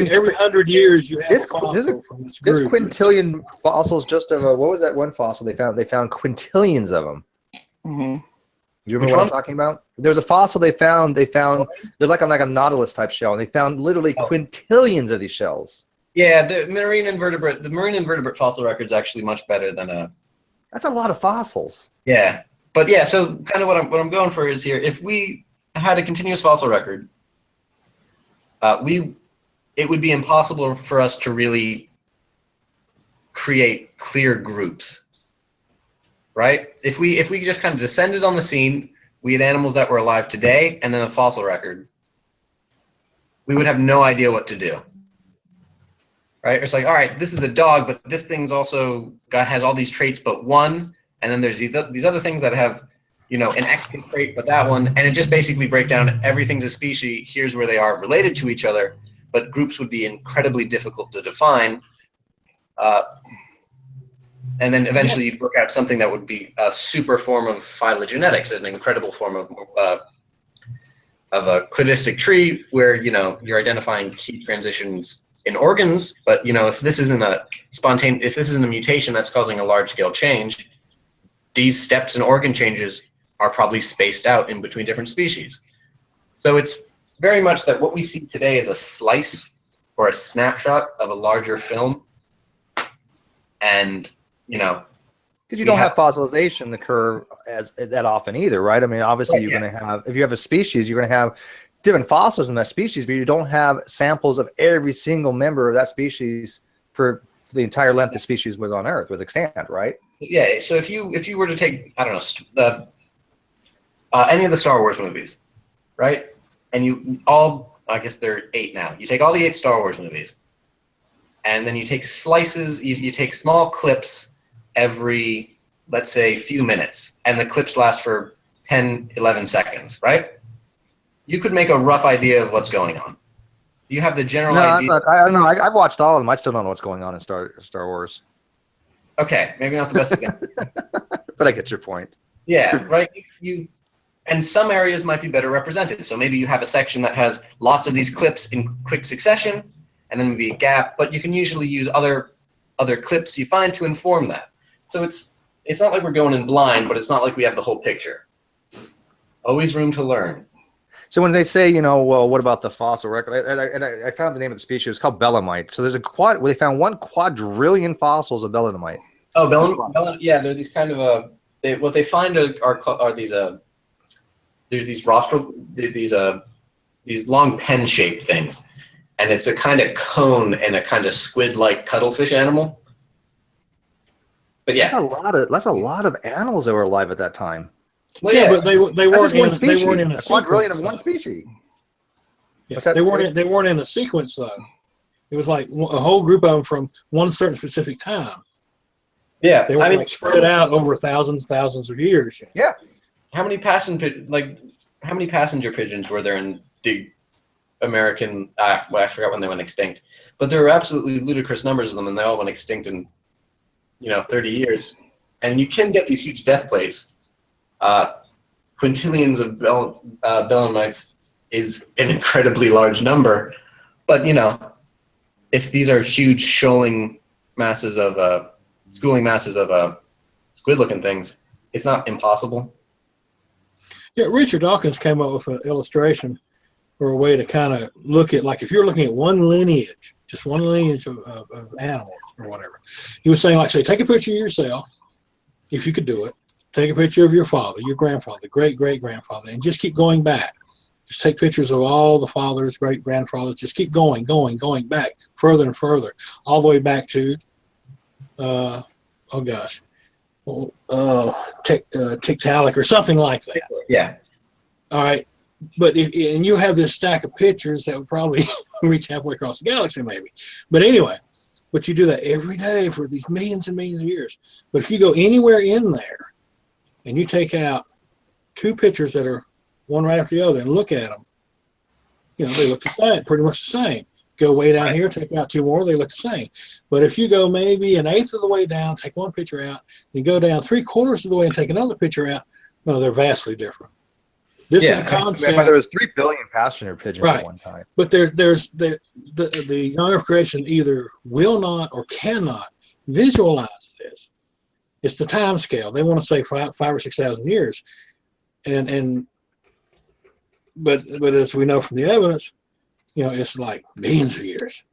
every 100 years you have a fossil from this group. There's quintillion fossils just of what was that one fossil they found? They found quintillions of them. Mm-hmm. You remember what I'm talking about? There's a fossil they found. They're like a Nautilus type shell, and they found literally quintillions of these shells. Yeah, the marine invertebrate fossil record is actually much better than a. That's a lot of fossils. Yeah, But yeah, so kind of what I'm going for is here. If we had a continuous fossil record, it would be impossible for us to really create clear groups, right? If we just kind of descended on the scene, we had animals that were alive today, and then a fossil record, we would have no idea what to do, right? It's like, all right, this is a dog, but this thing's also has all these traits but one, and then there's these other things that have, you know, an extra trait but that one, and it just basically break down everything's a species. Here's where they are related to each other, but groups would be incredibly difficult to define. And then eventually you'd work out something that would be a super form of phylogenetics, an incredible form of a cladistic tree where, you know, you're identifying key transitions in organs. But, you know, if this isn't a mutation that's causing a large scale change, these steps in organ changes are probably spaced out in between different species. So it's very much that what we see today is a slice or a snapshot of a larger film. And, you know, because you don't have fossilization occur as that often either, right? I mean, obviously you're going to have, if you have a species, you're going to have different fossils in that species, but you don't have samples of every single member of that species for the entire length the species was on Earth, was extant, right? Yeah. So if you were to take, I don't know, any of the Star Wars movies, right? And you all, I guess there are 8 now. You take all the 8 Star Wars movies, and then you take slices. You take small clips every, let's say, few minutes, and the clips last for 10, 11 seconds, right? You could make a rough idea of what's going on. You have the general idea. I don't know. I've watched all of them. I still don't know what's going on in Star Wars. Okay, maybe not the best example. But I get your point. Yeah, right. And some areas might be better represented. So maybe you have a section that has lots of these clips in quick succession, and then maybe a gap. But you can usually use other clips you find to inform that. So it's not like we're going in blind, but it's not like we have the whole picture. Always room to learn. So when they say, you know, well, what about the fossil record? I found the name of the species. It's called belemnite. So there's they found 1 quadrillion fossils of belemnite. Oh, belemnite. Yeah, they're these kind of what they find are these there's these rostral these long pen-shaped things, and it's a kind of cone and a kind of squid-like cuttlefish animal. But yeah, that's a lot of animals that were alive at that time. Well, yeah, but they weren't in a quadrillion of one species. Yeah, they weren't in a sequence though. It was like a whole group of them from one certain specific time. Yeah, they were like spread out over thousands of years. Yeah. How many passenger pigeons were there in the American? Well, I forgot when they went extinct, but there were absolutely ludicrous numbers of them, and they all went extinct in 30 years. And you can get these huge death plates. Quintillions of belemnites is an incredibly large number, but if these are huge schooling masses of squid-looking things, it's not impossible. Yeah, Richard Dawkins came up with an illustration or a way to kind of look at, like, if you're looking at one lineage, just one lineage of animals or whatever. He was saying, like, say, take a picture of yourself, if you could do it. Take a picture of your father, your grandfather, great-great-grandfather, and just keep going back. Just take pictures of all the fathers, great-grandfathers. Just keep going back, further and further, all the way back to, Tiktaalik or something like that. Yeah. All right. But and you have this stack of pictures that would probably reach halfway across the galaxy, maybe. But anyway, but you do that every day for these millions and millions of years. But if you go anywhere in there and you take out 2 pictures that are one right after the other and look at them, they look the same, pretty much the same. Go way down here, take out 2 more, they look the same. But if you go maybe 1/8 of the way down, take 1 picture out, then go down 3/4 of the way and take another picture out, no, they're vastly different. This is a concept. There was 3 billion passenger pigeons at one time. But there's the young Earth creation either will not or cannot visualize this. It's the time scale. They want to say 5 or 6,000 years, but as we know from the evidence, it's like millions of years.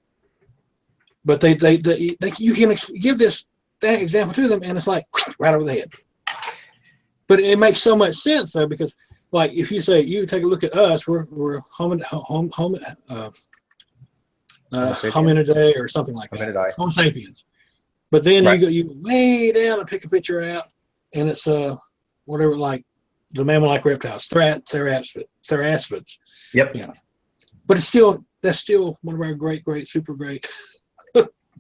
But you can give that example to them, and it's like right over the head. But it makes so much sense though, because like if you say you take a look at us, we're hominidae or something like that, Hominidae. Homo sapiens. But then Right. you go way down and pick a picture out, and it's whatever, like the mammal-like reptiles, theraspids. Yep. Yeah. But that's still one of our great, super great,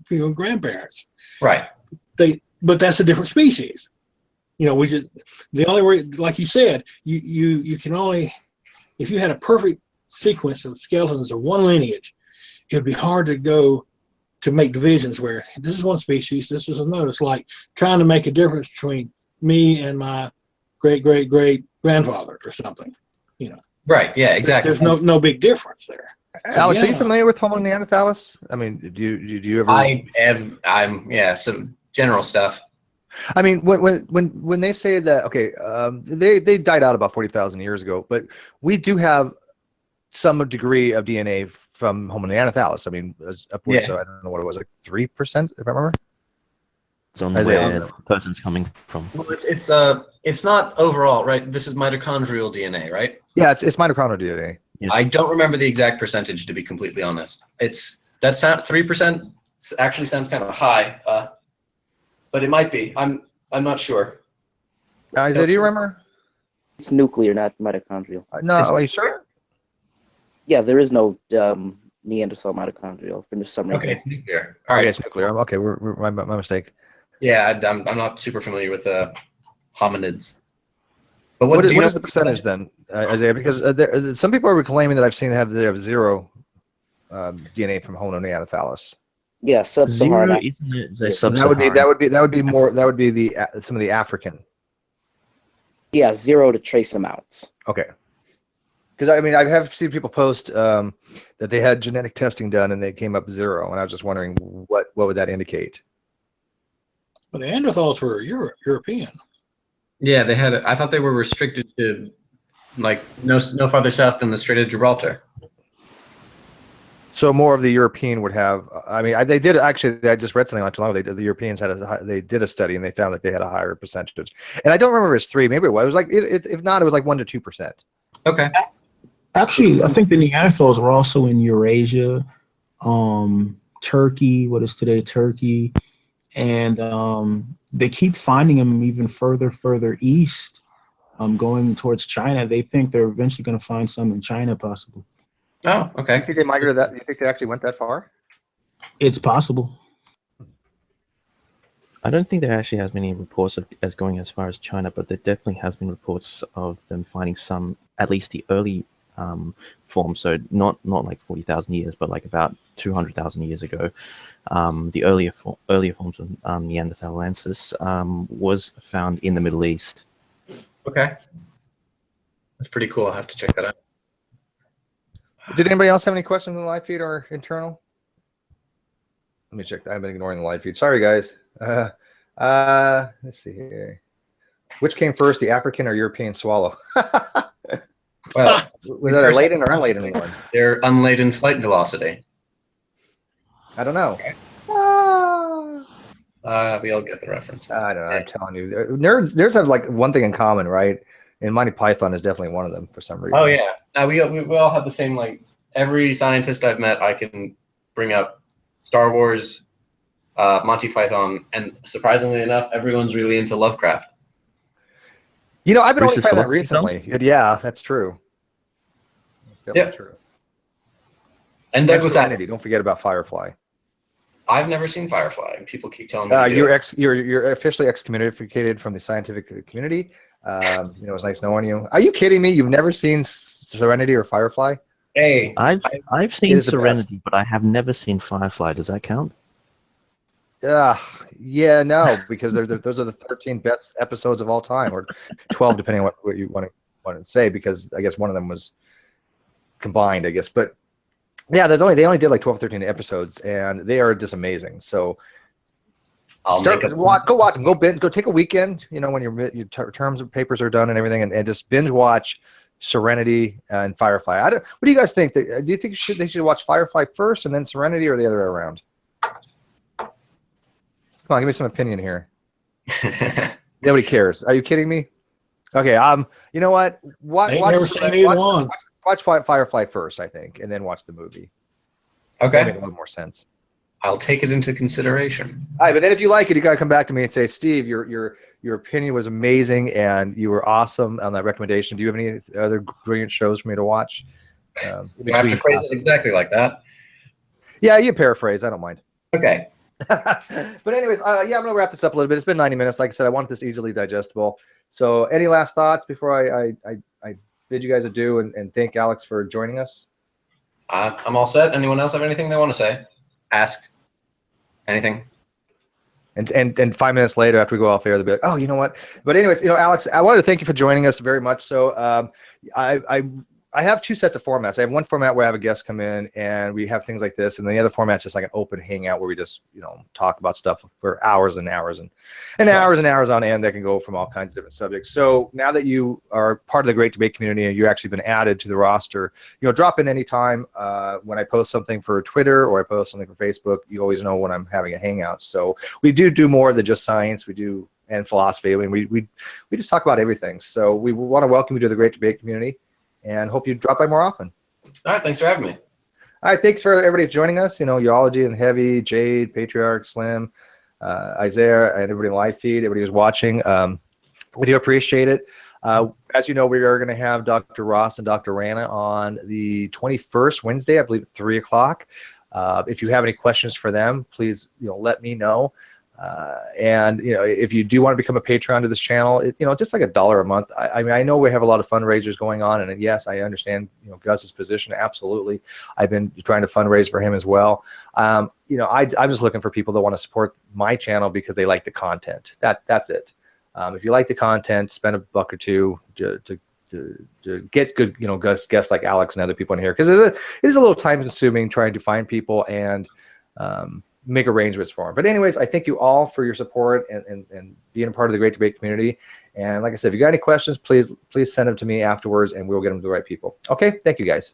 grandparents. Right. But that's a different species. We just, the only way, like you said, you can only, if you had a perfect sequence of skeletons of one lineage, it would be hard to make divisions where this is one species, this is another. It's like trying to make a difference between me and my great grandfather or something. Right. Yeah. Exactly. There's no big difference there. Alex, are you familiar with Homo neanderthalis? I mean, do you ever? I'm some general stuff. I mean, when they say that, okay, they died out about 40,000 years ago, but we do have some degree of DNA from Homo neanderthalis. I mean, upwards, so I don't know what it was, like 3%, if I remember. It's on where the person's coming from. Well, it's not overall, right? This is mitochondrial DNA, right? Yeah, it's mitochondrial DNA. Yeah. I don't remember the exact percentage, to be completely honest. That sound 3% actually sounds kind of high, but it might be. I'm not sure. Isaiah, do you remember? It's nuclear, not mitochondrial. No, are you sure? Yeah, there is no Neanderthal mitochondrial for some reason. Okay, it's nuclear. All right. Okay, it's nuclear. Okay, my mistake. Yeah, I'm not super familiar with hominids. But What do you know is the percentage then, Isaiah? Because some people are claiming that I've seen they have zero DNA from Homo neanderthalis. Yeah, sub-Saharan. Zero, isn't it? The That sub-Saharan. would be more. That would be some of the African. Yeah, 0 to trace amounts. Okay. Because I mean, I have seen people post that they had genetic testing done and they came up 0, and I was just wondering what would that indicate? But the Neanderthals were European. Yeah, they had. I thought they were restricted to like no farther south than the Strait of Gibraltar. So more of the European would have. I mean, they did actually. I just read something not too long ago. The Europeans they did a study and they found that they had a higher percentage. And I don't remember if it's 3. Maybe it was like if not, it was like 1 to 2%. Okay. Actually, I think the Neanderthals were also in Eurasia, Turkey, what is today Turkey, and they keep finding them even further east, going towards China. They think they're eventually going to find some in China, possibly. Oh, okay. You think they migrated that? You think they actually went that far? It's possible. I don't think there actually has many reports of as going as far as China, but there definitely has been reports of them finding some, at least the early forms. So not like 40,000 years, but like about 200,000 years ago, the earlier forms of Neanderthalensis was found in the Middle East. Okay. That's pretty cool. I'll have to check that out. Did anybody else have any questions on the live feed or internal? Let me check. I've been ignoring the live feed. Sorry, guys. Let's see here. Which came first, the African or European swallow? Well, was that a laden or unladen one? Their unladen flight velocity. I don't know. We all get the reference. I don't know. I'm telling you, nerds have like one thing in common, right? And Monty Python is definitely one of them for some reason. Oh yeah. We all have the same, like, every scientist I've met, I can bring up Star Wars, Monty Python, and surprisingly enough, everyone's really into Lovecraft. You know, I've been only Bruce's finding that philosophy recently. Yeah, that's true. That's definitely true. And Douglas Adams. Serenity. Don't forget about Firefly. I've never seen Firefly. People keep telling me to do it. You're officially excommunicated from the scientific community. It's nice knowing you. Are you kidding me? You've never seen Serenity or Firefly? Hey, I've seen Serenity, but I have never seen Firefly. Does that count? Yeah, no, because those are the 13 best episodes of all time, or 12, depending on what you want to say, because I guess one of them was combined, I guess. But yeah, they only did like 12, 13 episodes, and they are just amazing. So go watch them. Go take a weekend. When your terms of papers are done and everything, and just binge watch Serenity and Firefly. What do you guys think? Do you think they should watch Firefly first and then Serenity, or the other way around? Come on, give me some opinion here. Nobody cares. Are you kidding me? Okay. You know what? Ain't never seen either one. Watch Firefly first, I think, and then watch the movie. That'll Okay, make a little more sense. I'll take it into consideration. All right, but then if you like it, you got to come back to me and say, Steve, your opinion was amazing and you were awesome on that recommendation. Do you have any other brilliant shows for me to watch? You have to phrase it exactly like that. Yeah, you paraphrase. I don't mind. Okay. But anyways, yeah, I'm gonna wrap this up a little bit. It's been 90 minutes. Like I said, I want this easily digestible. So, any last thoughts before I bid you guys adieu and thank Alex for joining us? I'm all set. Anyone else have anything they want to say? Ask. Anything? And 5 minutes later, after we go off air, they'll be like, oh, you know what? But anyways, Alex, I wanted to thank you for joining us very much. So I have two sets of formats. I have one format where I have a guest come in and we have things like this, and then the other format's just like an open hangout where we just talk about stuff for hours and hours and hours and hours on end that can go from all kinds of different subjects. So now that you are part of the Great Debate community and you've actually been added to the roster, drop in anytime when I post something for Twitter or I post something for Facebook. You always know when I'm having a hangout. So we do more than just science. We do and philosophy. I mean, we just talk about everything. So we want to welcome you to the Great Debate community. And hope you drop by more often. All right, thanks for having me. All right, thanks for everybody joining us. Geology and Heavy, Jade, Patriarch, Slim, Isaiah, and everybody in live feed, everybody who's watching. We do appreciate it. As you know, we are going to have Dr. Ross and Dr. Rana on the 21st, Wednesday, I believe at 3 o'clock. If you have any questions for them, please let me know. And if you do want to become a patron to this channel, just like $1 a month. I mean, I know we have a lot of fundraisers going on, and yes, I understand Gus's position. Absolutely, I've been trying to fundraise for him as well. I'm just looking for people that want to support my channel because they like the content. That's it. If you like the content, spend $1 or $2 to get good guests like Alex and other people in here, because it is a little time consuming trying to find people and make arrangements for them. But anyways, I thank you all for your support and being a part of the Great Debate community. And like I said, if you got any questions, please send them to me afterwards and we'll get them to the right people. Okay, thank you guys.